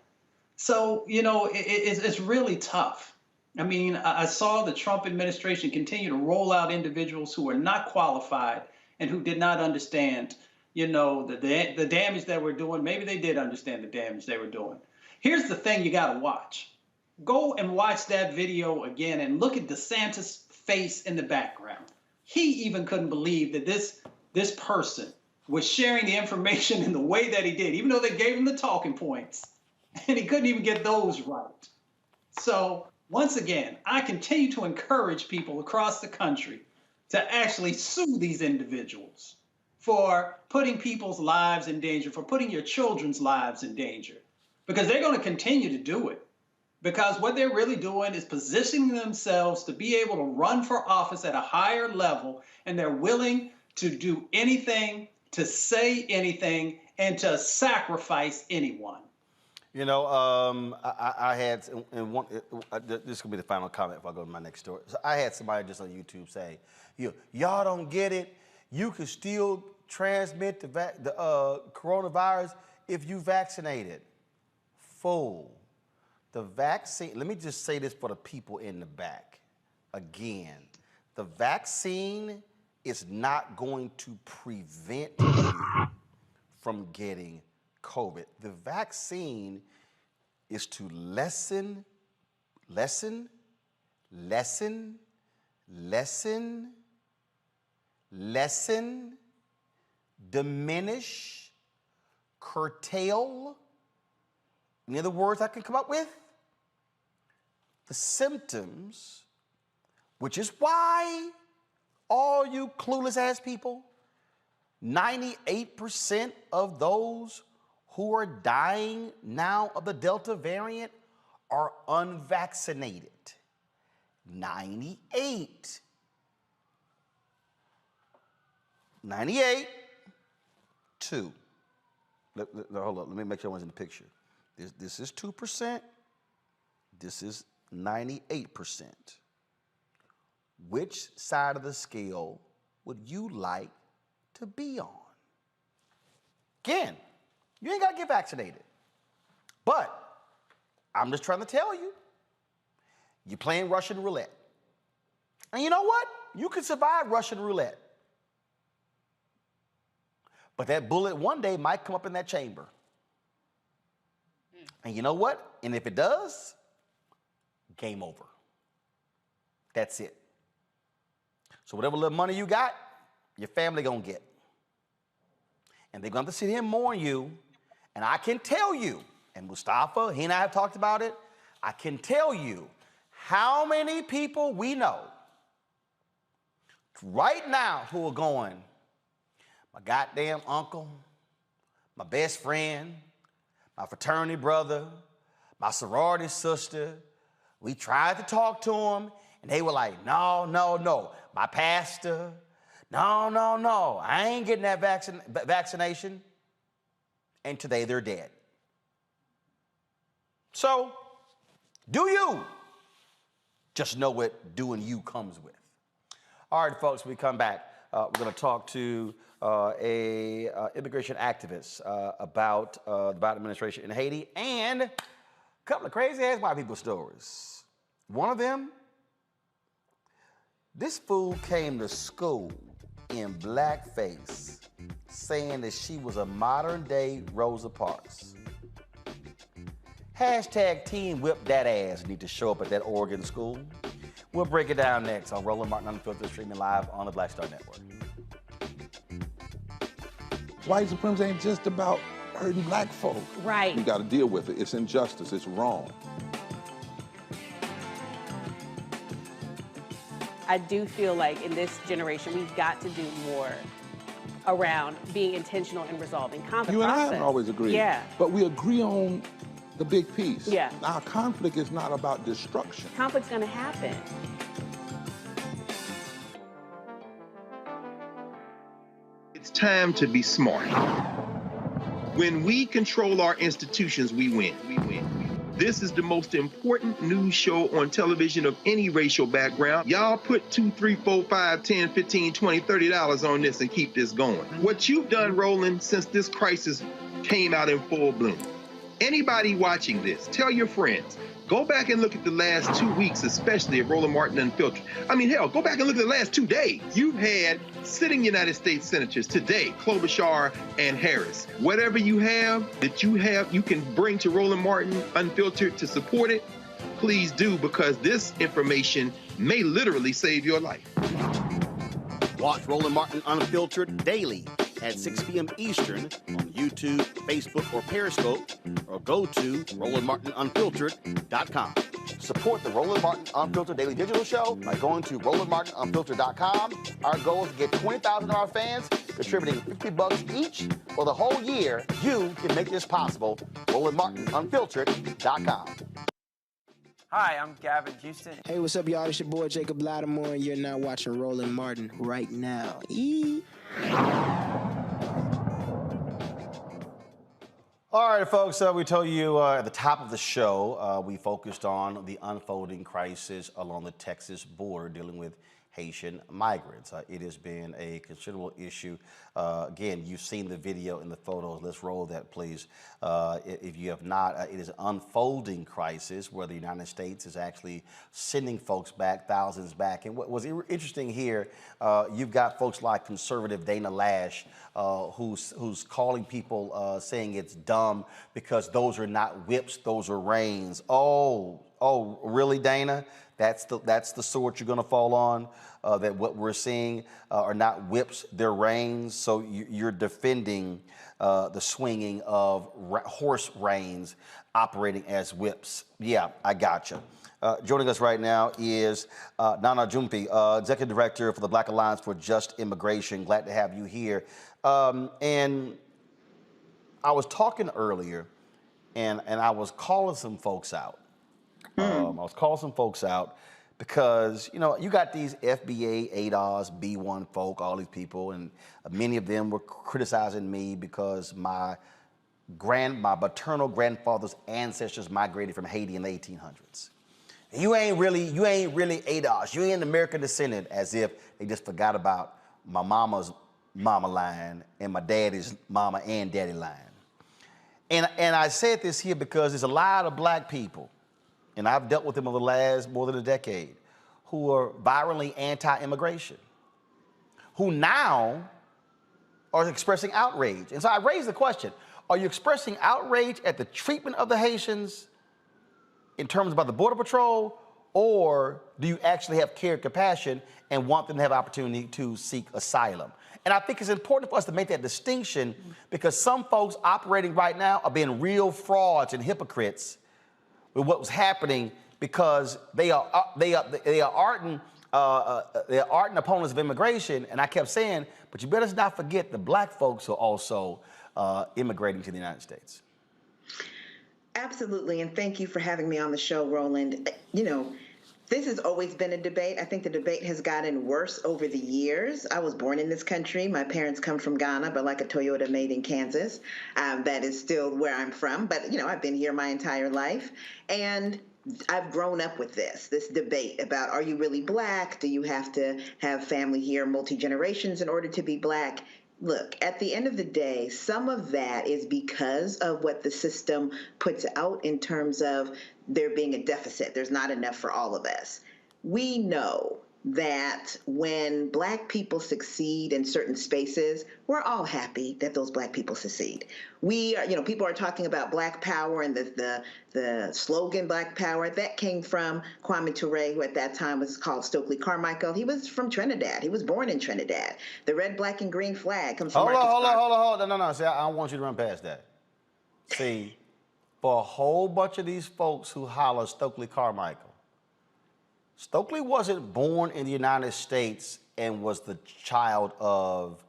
So, you know, it's really tough. I mean, I saw the Trump administration continue to roll out individuals who are not qualified and who did not understand, you know, the damage that we're doing. Maybe they did understand the damage they were doing. Here's the thing you got to watch. Go and watch that video again and look at DeSantis' face in the background. He even couldn't believe that this person was sharing the information in the way that he did, even though they gave him the talking points, and he couldn't even get those right. So once again, I continue to encourage people across the country to actually sue these individuals for putting people's lives in danger, for putting your children's lives in danger, because they're going to continue to do it. Because what they're really doing is positioning themselves to be able to run for office at a higher level, and they're willing to do anything, to say anything, and to sacrifice anyone. You know, I had, and one, this is going to be the final comment if I go to my next story. So I had somebody just on YouTube say, y'all don't get it. You can still transmit the coronavirus if you vaccinated. Fool. The vaccine, let me just say this for the people in the back. Again, the vaccine is not going to prevent you from getting COVID. The vaccine is to lessen, diminish, curtail, any other words I can come up with? The symptoms, which is why all you clueless ass people, 98% of those who are dying now of the Delta variant are unvaccinated. 98. 2. Hold up, let me make sure I was in the picture. This is 2%. This is 98%. Which side of the scale would you like to be on? Again, you ain't got to get vaccinated. But I'm just trying to tell you, you're playing Russian roulette. And you know what? You can survive Russian roulette. But that bullet one day might come up in that chamber. And you know what? And if it does, game over. That's it. So whatever little money you got, your family gonna get. And they're gonna have to sit here and mourn you. And I can tell you, and Mustafa, he and I have talked about it, I can tell you how many people we know right now who are going, my goddamn uncle, my best friend, my fraternity brother, my sorority sister. We tried to talk to them, and they were like, no, no, no. My pastor, no, no, no. I ain't getting that vaccination. And today they're dead. So, do you? Just know what doing you comes with. All right, folks, we come back. We're going to talk to a immigration activist about the Biden administration in Haiti and a couple of crazy-ass white people stories. One of them, this fool came to school in blackface saying that she was a modern-day Rosa Parks. Hashtag Team Whip That Ass need to show up at that Oregon school. We'll break it down next on Roland Martin Unfiltered, streaming live on the Black Star Network. White supremacy ain't just about hurting black folk. Right. We got to deal with it. It's injustice. It's wrong. I do feel like in this generation, we've got to do more around being intentional in resolving conflict. You and I haven't always agreed. Yeah. But we agree on the big piece. Yeah. Our conflict is not about destruction. Conflict's going to happen. It's time to be smart. When we control our institutions, we win. We win. This is the most important news show on television of any racial background. Y'all put $2, $3, $4, $5, $10, $15, $20, $30 on this and keep this going. What you've done, Roland, since this crisis came out in full bloom. Anybody watching this, tell your friends, go back and look at the last 2 weeks, especially of Roland Martin Unfiltered. I mean, hell, go back and look at the last 2 days. You've had sitting United States senators today, Klobuchar and Harris. Whatever you have that you can bring to Roland Martin Unfiltered to support it, please do, because this information may literally save your life. Watch Roland Martin Unfiltered daily at 6 p.m. Eastern on YouTube, Facebook, or Periscope, or go to RolandMartinUnfiltered.com. Support the Roland Martin Unfiltered Daily Digital Show by going to RolandMartinUnfiltered.com. Our goal is to get 20,000 of our fans contributing $50 each for the whole year. You can make this possible. RolandMartinUnfiltered.com. Hi, I'm Gavin Houston. Hey, what's up, y'all? It's your boy Jacob Lattimore, and you're now watching Roland Martin right now. All right, folks, we told you at the top of the show, we focused on the unfolding crisis along the Texas border dealing with Haitian migrants. It has been a considerable issue. Again, you've seen the video and the photos. Let's roll that, please. If you have not, it is an unfolding crisis where the United States is actually sending folks back, thousands back. And what was interesting here, you've got folks like conservative Dana Lash, who's calling people saying it's dumb because those are not whips, those are reins. Oh, really, Dana? That's the sword you're going to fall on. That what we're seeing are not whips, they're reins. So you're defending the swinging of horse reins operating as whips. Yeah, I gotcha. Joining us right now is Nana Jumpi, Executive Director for the Black Alliance for Just Immigration. Glad to have you here. And I was talking earlier, and I was calling some folks out. I was calling some folks out because, you know, you got these FBA, ADOS, B1 folk, all these people, and many of them were criticizing me because my maternal grandfather's ancestors migrated from Haiti in the 1800s. You ain't really ADOS. You ain't an American descendant, as if they just forgot about my mama's mama line and my daddy's mama and daddy line. And I said this here because there's a lot of black people, and I've dealt with them over the last more than a decade, who are virally anti-immigration, who now are expressing outrage. And so I raised the question, are you expressing outrage at the treatment of the Haitians in terms about the Border Patrol, or do you actually have care and compassion and want them to have opportunity to seek asylum? And I think it's important for us to make that distinction because some folks operating right now are being real frauds and hypocrites with what was happening because they are ardent opponents of immigration. And I kept saying, but you better not forget the black folks who are also immigrating to the United States. Absolutely, and thank you for having me on the show, Roland. You know, this has always been a debate. I think the debate has gotten worse over the years. I was born in this country. My parents come from Ghana, but like a Toyota made in Kansas. That is still where I'm from. But, you know, I've been here my entire life. And I've grown up with this debate about, are you really black? Do you have to have family here, multi-generations in order to be black? Look, at the end of the day, some of that is because of what the system puts out in terms of there being a deficit. There's not enough for all of us. We know that when black people succeed in certain spaces, we're all happy that those black people succeed. We are, people are talking about black power and the slogan black power. That came from Kwame Ture, who at that time was called Stokely Carmichael. He was from Trinidad. He was born in Trinidad. The red, black, and green flag comes from Hold on. No. See, I don't want you to run past that. See, for a whole bunch of these folks who holler Stokely Carmichael, Stokely wasn't born in the United States and was the child of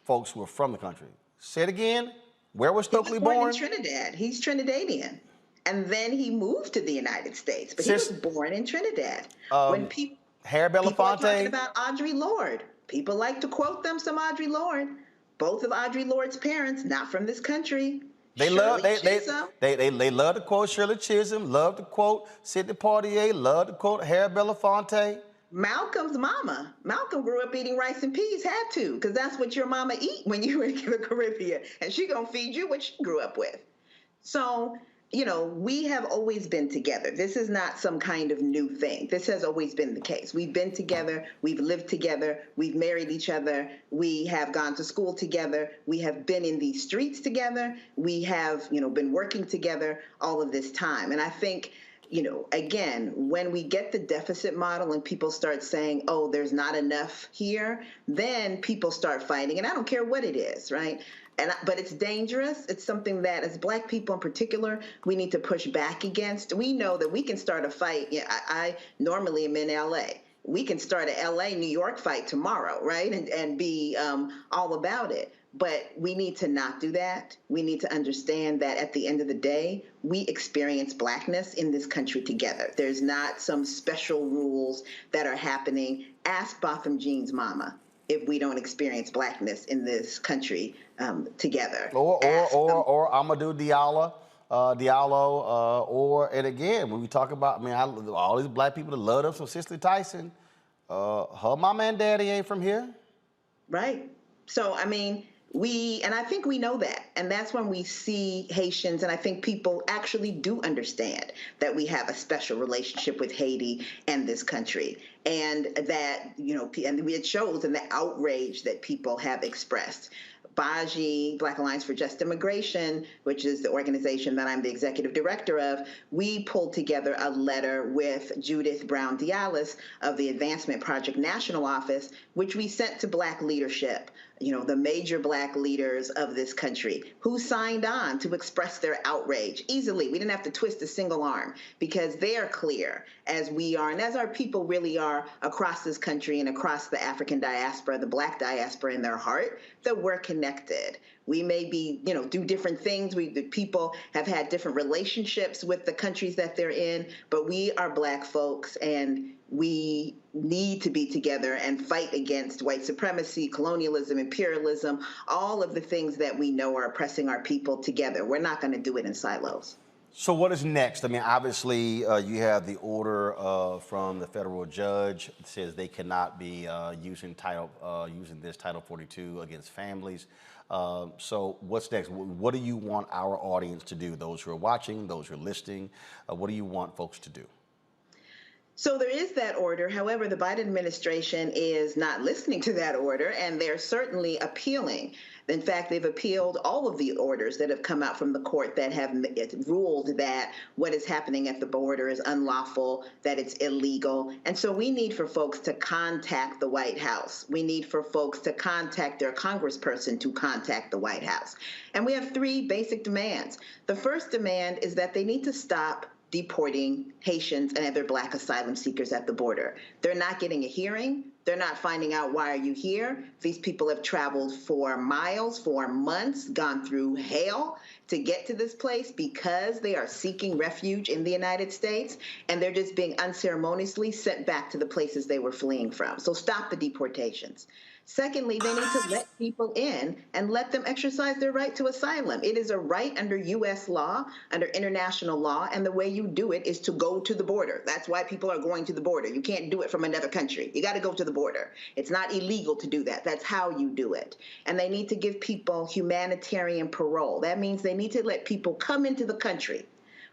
folks who were from the country. Say it again. Where was Stokely born? He was born in Trinidad. He's Trinidadian. And then he moved to the United States, but he was born in Trinidad. When people are talking about Audre Lorde, people like to quote some Audre Lorde. Both of Audre Lorde's parents, not from this country. They love to quote Shirley Chisholm, love to quote Sidney Poitier, love to quote Harry Belafonte. Malcolm's mama. Malcolm grew up eating rice and peas, had to, because that's what your mama eat when you were in the Caribbean. And she gonna feed you what she grew up with. So, we have always been together. This is not some kind of new thing. This has always been the case. We've been together. We've lived together. We've married each other. We have gone to school together. We have been in these streets together. We have, been working together all of this time. And I think, again, when we get the deficit model and people start saying, oh, there's not enough here, then people start fighting. And I don't care what it is, right? But it's dangerous. It's something that, as black people in particular, we need to push back against. We know that we can start a fight. I normally am in LA. We can start a LA, New York fight tomorrow, right? And be all about it. But we need to not do that. We need to understand that at the end of the day, we experience blackness in this country together. There's not some special rules that are happening. Ask Botham Jean's mama if we don't experience blackness in this country together. Or Amadou Diallo, and again, when we talk about, all these black people that love them, so Cicely Tyson, her mama and daddy ain't from here. Right. So, I think we know that. And that's when we see Haitians, and I think people actually do understand that we have a special relationship with Haiti and this country. And that, and it shows in the outrage that people have expressed. BAJI, Black Alliance for Just Immigration, which is the organization that I'm the executive director of, we pulled together a letter with Judith Brown Dialis of the Advancement Project National Office, which we sent to black leadership, the major black leaders of this country, who signed on to express their outrage easily. We didn't have to twist a single arm, because they're clear, as we are, and as our people really are across this country and across the African diaspora, the black diaspora in their heart, that we're connected. We may be, do different things. The people have had different relationships with the countries that they're in, but we are black folks, and we need to be together and fight against white supremacy, colonialism, imperialism, all of the things that we know are oppressing our people together. We're not going to do it in silos. So what is next? Obviously, you have the order from the federal judge that says they cannot be using this Title 42 against families. So what's next? What do you want our audience to do? Those who are watching, those who are listening, what do you want folks to do? So there is that order. However, the Biden administration is not listening to that order, and they're certainly appealing. In fact, they've appealed all of the orders that have come out from the court that have ruled that what is happening at the border is unlawful, that it's illegal. And so we need for folks to contact the White House. We need for folks to contact their congressperson to contact the White House. And we have three basic demands. The first demand is that they need to stop deporting Haitians and other black asylum seekers at the border. They're not getting a hearing. They're not finding out, why are you here? These people have traveled for miles, for months, gone through hell to get to this place because they are seeking refuge in the United States, and they're just being unceremoniously sent back to the places they were fleeing from. So stop the deportations. Secondly, they need to let people in and let them exercise their right to asylum. It is a right under U.S. law, under international law, and the way you do it is to go to the border. That's why people are going to the border. You can't do it from another country. You got to go to the border. It's not illegal to do that. That's how you do it. And they need to give people humanitarian parole. That means they need to let people come into the country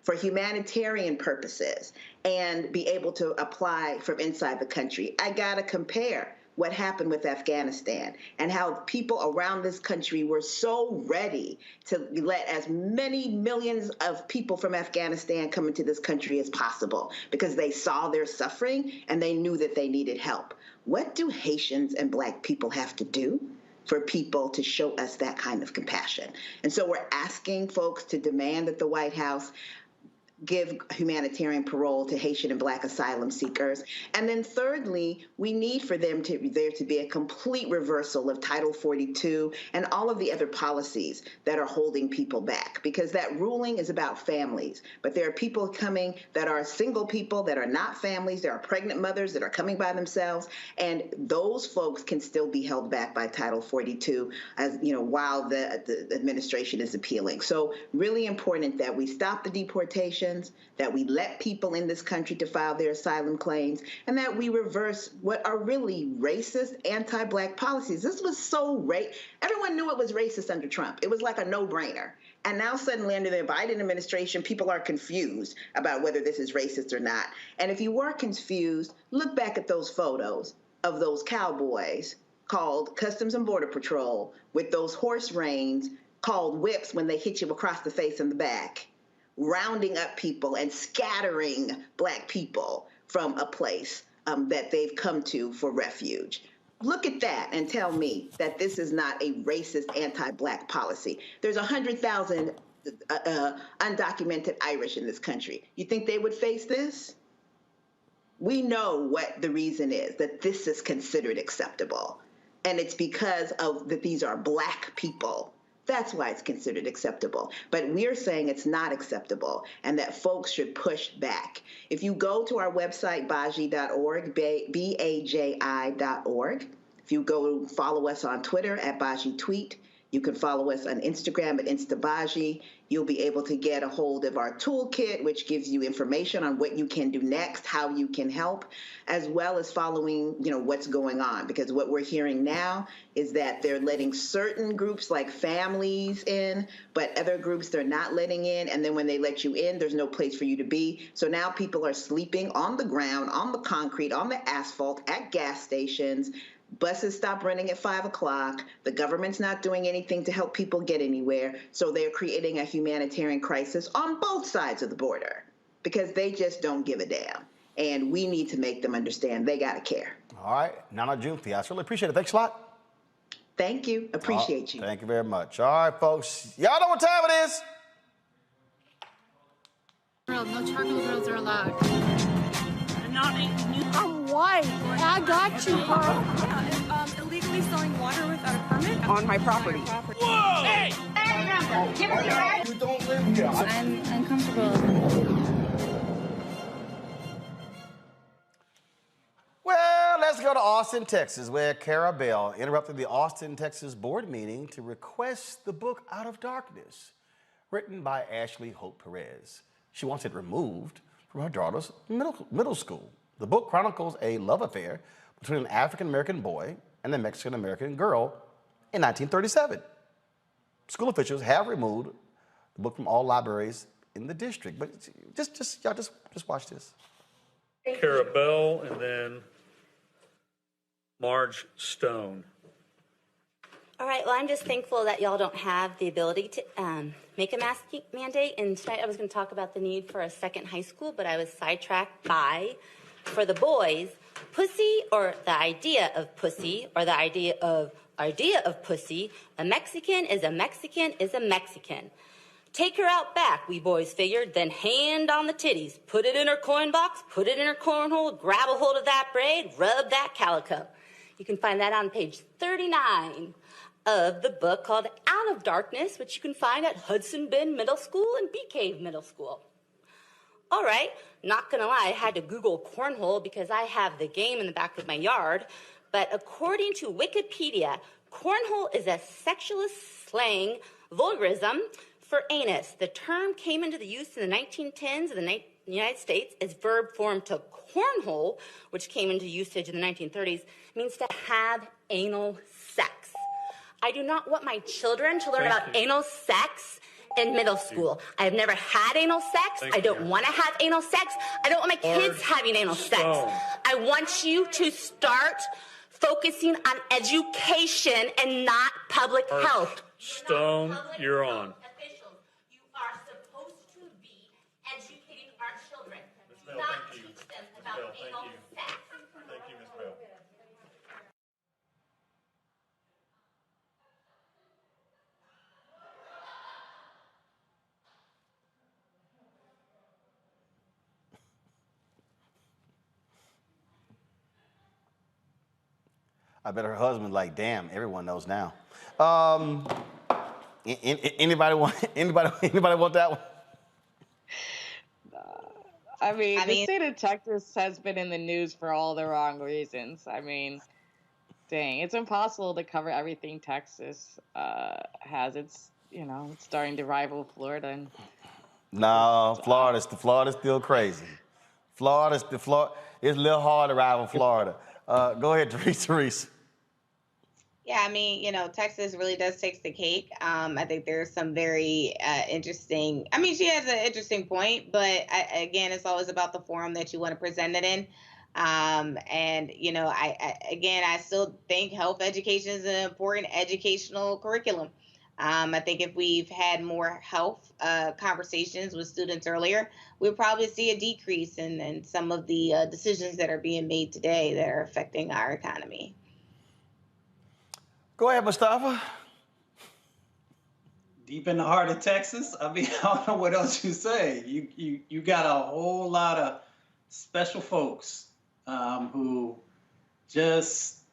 for humanitarian purposes and be able to apply from inside the country. I got to compare what happened with Afghanistan and how people around this country were so ready to let as many millions of people from Afghanistan come into this country as possible because they saw their suffering and they knew that they needed help. What do Haitians and Black people have to do for people to show us that kind of compassion? And so we're asking folks to demand that the White House give humanitarian parole to Haitian and Black asylum seekers. And then thirdly, we need for there to be a complete reversal of Title 42 and all of the other policies that are holding people back, because that ruling is about families. But there are people coming that are single people, that are not families. There are pregnant mothers that are coming by themselves. And those folks can still be held back by Title 42 as, you know, while the administration is appealing. So really important that we stop the deportation, that we let people in this country to file their asylum claims, and that we reverse what are really racist, anti-Black policies. This was so everyone knew it was racist under Trump. It was like a no-brainer. And now suddenly under the Biden administration, people are confused about whether this is racist or not. And if you were confused, look back at those photos of those cowboys called Customs and Border Patrol with those horse reins called whips when they hit you across the face and the back, rounding up people and scattering Black people from a place that they've come to for refuge. Look at that and tell me that this is not a racist anti-Black policy. There's 100,000 undocumented Irish in this country. You think they would face this? We know what the reason is, that this is considered acceptable. And it's because of that these are Black people. That's why it's considered acceptable. But we're saying it's not acceptable and that folks should push back. If you go to our website, baji.org, BAJI.org, if you go follow us on Twitter at Baji Tweet, you can follow us on Instagram at InstaBaji. You'll be able to get a hold of our toolkit, which gives you information on what you can do next, how you can help, as well as following, you know, what's going on. Because what we're hearing now is that they're letting certain groups like families in, but other groups they're not letting in. And then when they let you in, there's no place for you to be. So now people are sleeping on the ground, on the concrete, on the asphalt, at gas stations. Buses stop running at 5 o'clock. The government's not doing anything to help people get anywhere. So they're creating a humanitarian crisis on both sides of the border because they just don't give a damn. And we need to make them understand they got to care. All right. Nana Junthi, I really appreciate it. Thanks a lot. Thank you. Appreciate you. Thank you very much. All right, folks. Y'all know what time it is. No charcoal grills are allowed. I'm white. I got you, Carl. Illegally selling water without a permit on my property. Whoa! Hey! You don't live here. I'm uncomfortable. Well, let's go to Austin, Texas, where Cara Bell interrupted the Austin, Texas board meeting to request the book Out of Darkness, written by Ashley Hope Perez. She wants it removed from her daughter's middle school. The book chronicles a love affair between an African-American boy and a Mexican-American girl in 1937. School officials have removed the book from all libraries in the district. But y'all just watch this. Cara Bell and then Marge Stone. All right, well, I'm just thankful that y'all don't have the ability to make a mask mandate. And tonight I was going to talk about the need for a second high school, but I was sidetracked by, for the boys, pussy or the idea of pussy or the idea of pussy. A Mexican is a Mexican is a Mexican. Take her out back, we boys figured, then hand on the titties. Put it in her coin box, put it in her cornhole, grab a hold of that braid, rub that calico. You can find that on page 39 of the book called Out of Darkness, which you can find at Hudson Bend Middle School and Bee Cave Middle School. All right, not gonna lie, I had to Google cornhole because I have the game in the back of my yard, but according to Wikipedia, cornhole is a sexualist slang vulgarism for anus. The term came into the use in the 1910s in the United States as verb form to cornhole, which came into usage in the 1930s, means to have anal sex. I do not want my children to learn about anal sex in middle school. I have never had anal sex. I don't want to have anal sex. I don't want my kids having anal sex. I want you to start focusing on education and not public health. Stone, you're on. Officials, you are supposed to be educating our children, not teach them about anal sex. Thank you, Ms. Bell. I bet her husband's like, damn, everyone knows now. Anybody want that one? I mean, the state of Texas has been in the news for all the wrong reasons. I mean, dang, it's impossible to cover everything Texas has. It's, it's starting to rival Florida. And no, Florida's still crazy. It's a little hard to rival Florida. Go ahead, Therese. Yeah, I mean, Texas really does take the cake. I think there's some very interesting. I mean, she has an interesting point, but again, it's always about the forum that you want to present it in. And I still think health education is an important educational curriculum. I think if we've had more health conversations with students earlier, we'll probably see a decrease in some of the decisions that are being made today that are affecting our economy. Go ahead, Mustafa. Deep in the heart of Texas, I mean, I don't know what else you say. You got a whole lot of special folks who they just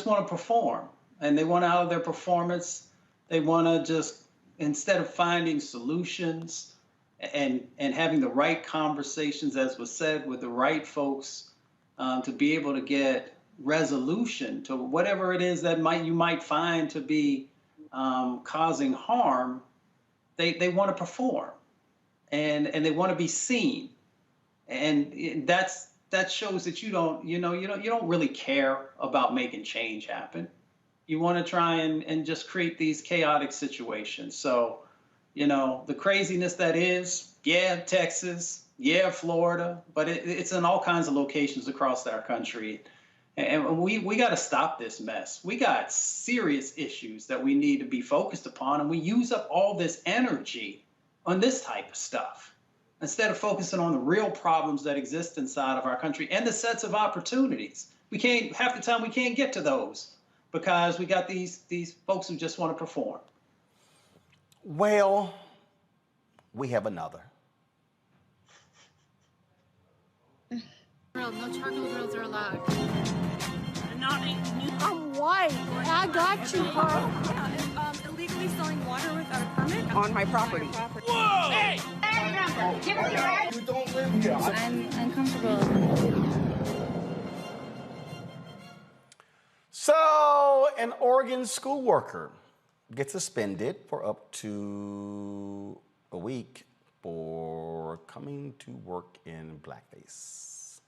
want to perform, and they want out of their performance. They want to just, instead of finding solutions and having the right conversations, as was said, with the right folks, to be able to get resolution to whatever it is that you might find to be causing harm, they want to perform, and they want to be seen, and that shows that you don't really care about making change happen. You want to try and just create these chaotic situations. So, the craziness that is, Texas, Florida, but it's in all kinds of locations across our country. And we got to stop this mess. We got serious issues that we need to be focused upon, and we use up all this energy on this type of stuff instead of focusing on the real problems that exist inside of our country and the sets of opportunities. Half the time we can't get to those because we got these folks who just want to perform. Well, we have another. No charcoal grills are allowed. I'm white. I got you, Carl. Yeah, illegally selling water without a permit On my property. Whoa! Hey! You don't live here. I'm uncomfortable. So, an Oregon school worker gets suspended for up to a week for coming to work in blackface.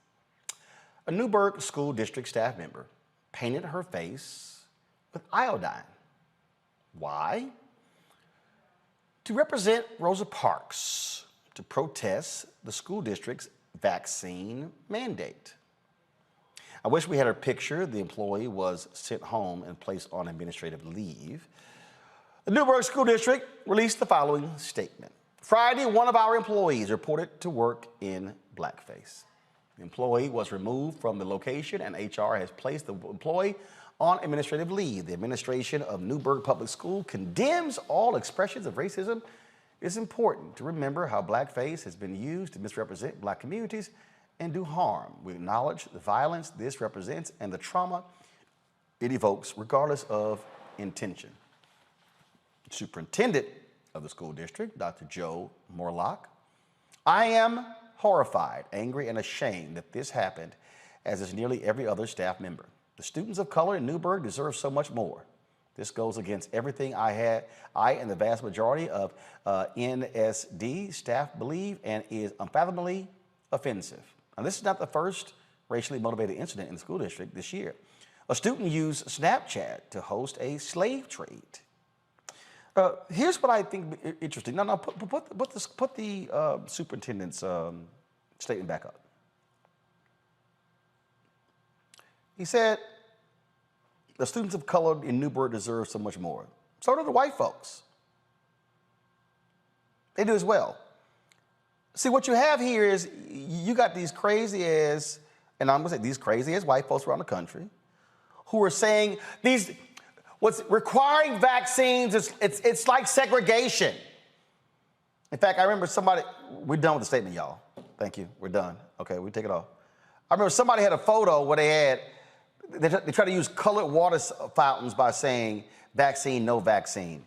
A Newburgh School District staff member painted her face with iodine. Why? To represent Rosa Parks, to protest the school district's vaccine mandate. I wish we had her picture. The employee was sent home and placed on administrative leave. The Newburgh School District released the following statement. Friday, one of our employees reported to work in blackface. The employee was removed from the location, and HR has placed the employee on administrative leave. The administration of Newburgh Public School condemns all expressions of racism. It's important to remember how blackface has been used to misrepresent black communities and do harm. We acknowledge the violence this represents and the trauma it evokes, regardless of intention. The superintendent of the school district, Dr. Joe Morlock, I am horrified, angry, and ashamed that this happened, as is nearly every other staff member. The students of color in Newburgh deserve so much more. This goes against everything I and the vast majority of NSD staff believe and is unfathomably offensive. Now, this is not the first racially motivated incident in the school district this year. A student used Snapchat to host a slave trade. Here's what I think interesting. No, put the superintendent's statement back up. He said, the students of color in Newburgh deserve so much more. So do the white folks. They do as well. See, what you have here is you got these crazy ass, and I'm gonna say these crazy ass white folks around the country who are saying what's requiring vaccines, it's like segregation. In fact, I remember we're done with the statement, y'all. Thank you, we're done. Okay, we take it off. I remember somebody had a photo where they try to use colored water fountains by saying vaccine, no vaccine.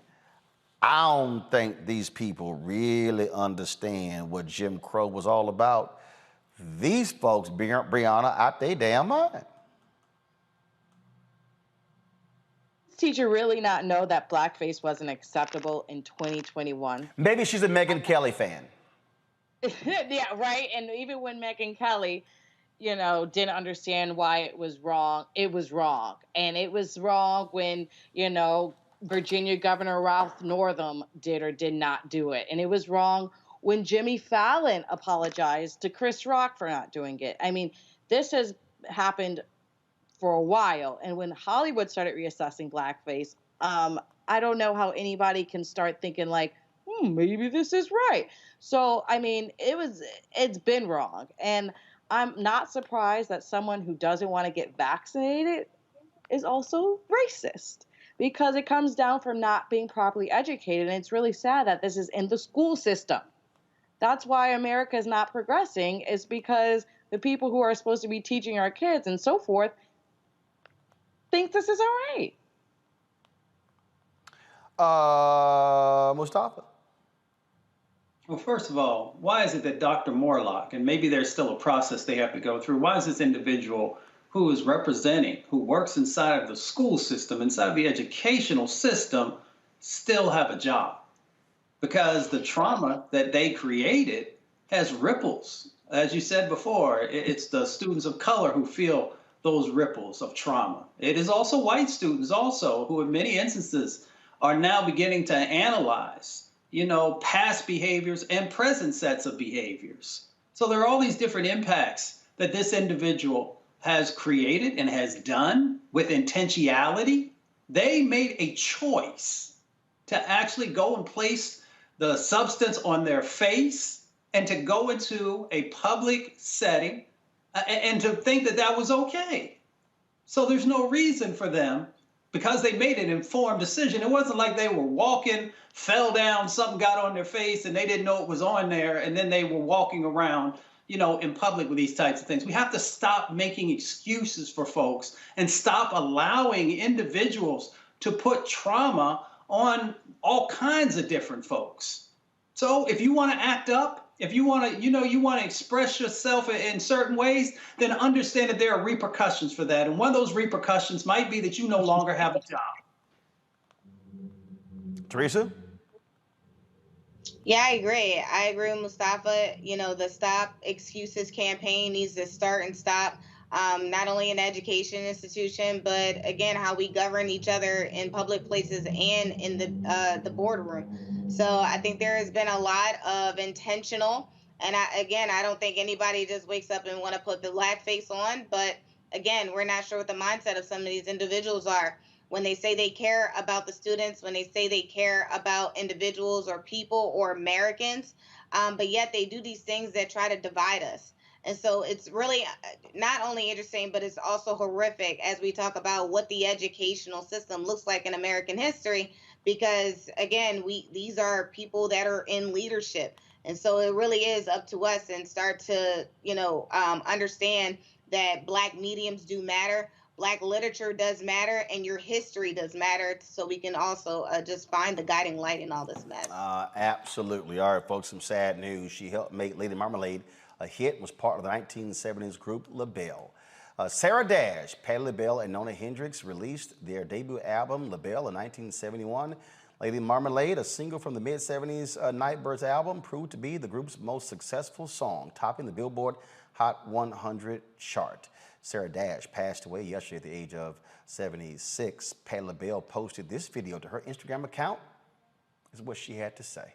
I don't think these people really understand what Jim Crow was all about. These folks, Brianna, out their damn mind. Teacher really not know that blackface wasn't acceptable in 2021? Maybe she's a Megyn Kelly fan. Yeah, right. And even when Megyn Kelly, didn't understand why it was wrong. It was wrong. And it was wrong when, Virginia Governor Ralph Northam did or did not do it. And it was wrong when Jimmy Fallon apologized to Chris Rock for not doing it. I mean, this has happened for a while. And when Hollywood started reassessing blackface, I don't know how anybody can start thinking like, maybe this is right. So, I mean, it's been wrong. And I'm not surprised that someone who doesn't want to get vaccinated is also racist, because it comes down from not being properly educated. And it's really sad that this is in the school system. That's why America is not progressing, is because the people who are supposed to be teaching our kids and so forth think this is all right. Mustafa? Well, first of all, why is it that Dr. Morlock, and maybe there's still a process they have to go through, why is this individual who is representing, who works inside of the school system, inside of the educational system, still have a job? Because the trauma that they created has ripples. As you said before, it's the students of color who feel those ripples of trauma. It is also white students also who in many instances are now beginning to analyze past behaviors and present sets of behaviors. So there are all these different impacts that this individual has created and has done with intentionality. They made a choice to actually go and place the substance on their face and to go into a public setting and to think that that was okay. So there's no reason for them, because they made an informed decision. It wasn't like they were walking, fell down, something got on their face, and they didn't know it was on there, and then they were walking around, in public with these types of things. We have to stop making excuses for folks and stop allowing individuals to put trauma on all kinds of different folks. So if you want to act up, if you want to, you want to express yourself in certain ways, then understand that there are repercussions for that. And one of those repercussions might be that you no longer have a job. Teresa? Yeah, I agree. I agree with Mustafa. The Stop Excuses campaign needs to start and stop, not only in the education institution, but again, how we govern each other in public places and in the boardroom. So I think there has been a lot of intentional, and I don't think anybody just wakes up and want to put the blackface on. But again, we're not sure what the mindset of some of these individuals are when they say they care about the students, when they say they care about individuals or people or Americans, but yet they do these things that try to divide us. And so it's really not only interesting, but it's also horrific as we talk about what the educational system looks like in American history, because again, these are people that are in leadership. And so it really is up to us and start to, understand that Black mediums do matter. Black literature does matter, and your history does matter, so we can also just find the guiding light in all this mess. Absolutely. All right, folks, some sad news. She helped make Lady Marmalade a hit, was part of the 1970s group LaBelle. Sarah Dash, Patti LaBelle, and Nona Hendrix released their debut album, LaBelle, in 1971. Lady Marmalade, a single from the mid-70s Nightbirds album, proved to be the group's most successful song, topping the Billboard Hot 100 chart. Sarah Dash passed away yesterday at the age of 76. Patti LaBelle posted this video to her Instagram account. This is what she had to say.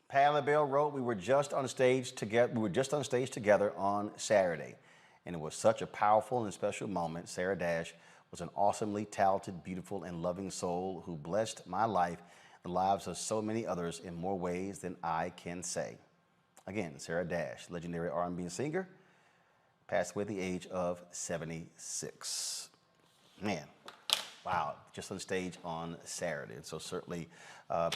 Patti LaBelle wrote, "We were just on stage together on Saturday, and it was such a powerful and special moment. Sarah Dash was an awesomely talented, beautiful, and loving soul who blessed my life and the lives of so many others in more ways than I can say." Again, Sarah Dash, legendary R&B singer, passed away at the age of 76. Man, wow, just on stage on Saturday. And so certainly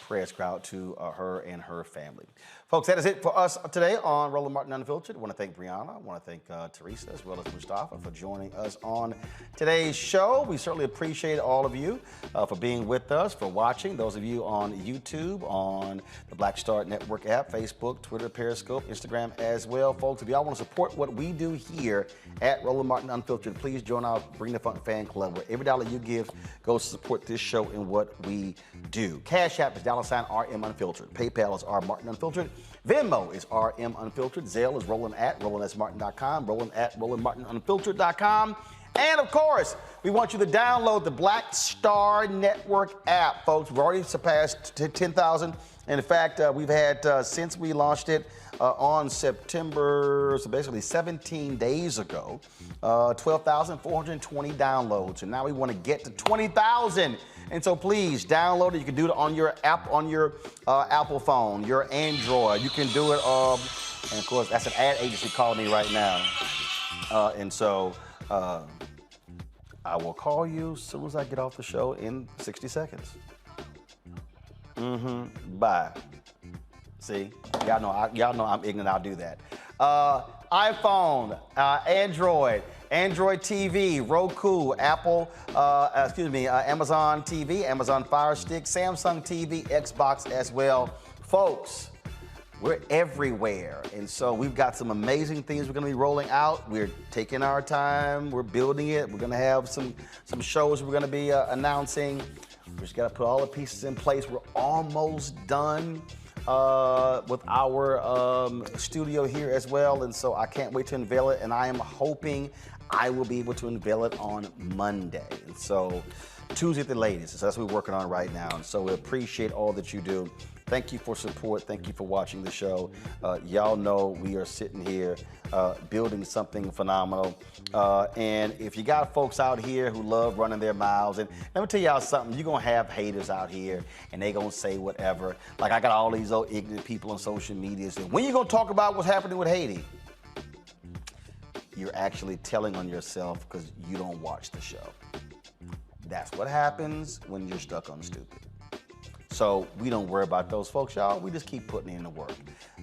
prayers go out to her and her family. Folks, that is it for us today on Roland Martin Unfiltered. I want to thank Brianna. I want to thank Teresa as well as Mustafa for joining us on today's show. We certainly appreciate all of you for being with us, for watching. Those of you on YouTube, on the Black Star Network app, Facebook, Twitter, Periscope, Instagram as well. Folks, if y'all want to support what we do here at Roland Martin Unfiltered, please join our Bring the Funk fan club, where every dollar you give goes to support this show and what we do. Cash App is $RM Unfiltered. PayPal is R Martin Unfiltered. Venmo is RM Unfiltered. Zelle is roland@rolandsmartin.com. roland@rolandmartinunfiltered.com. And of course, we want you to download the Black Star Network app, folks. We've already surpassed 10,000. And in fact, we've had, since we launched it on September, so basically 17 days ago, 12,420 downloads. And now we want to get to 20,000. And so please download it. You can do it on your app, on your Apple phone, your Android. You can do it, and of course, that's an ad agency calling me right now. And so I will call you as soon as I get off the show in 60 seconds. Bye. See, y'all know I'm ignorant. I'll do that. iPhone, Android TV, Roku, Amazon TV, Amazon Fire Stick, Samsung TV, Xbox as well. Folks, we're everywhere. And so we've got some amazing things we're going to be rolling out. We're taking our time. We're building it. We're going to have some shows we're going to be announcing. We just got to put all the pieces in place. We're almost done with our studio here as well. And so I can't wait to unveil it. And I am hoping I will be able to unveil it on Monday. And so Tuesday at the latest. So that's what we're working on right now. And so we appreciate all that you do. Thank you for support. Thank you for watching the show. Y'all know we are sitting here building something phenomenal. And if you got folks out here who love running their mouths, and let me tell y'all something, you're going to have haters out here, and they going to say whatever. Like I got all these old ignorant people on social media saying, when you going to talk about what's happening with Haiti? You're actually telling on yourself because you don't watch the show. That's what happens when you're stuck on stupid. So we don't worry about those folks, y'all. We just keep putting in the work.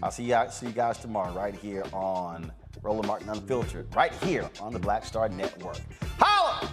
I'll see you guys tomorrow right here on Roland Martin Unfiltered, right here on the Black Star Network. Holla!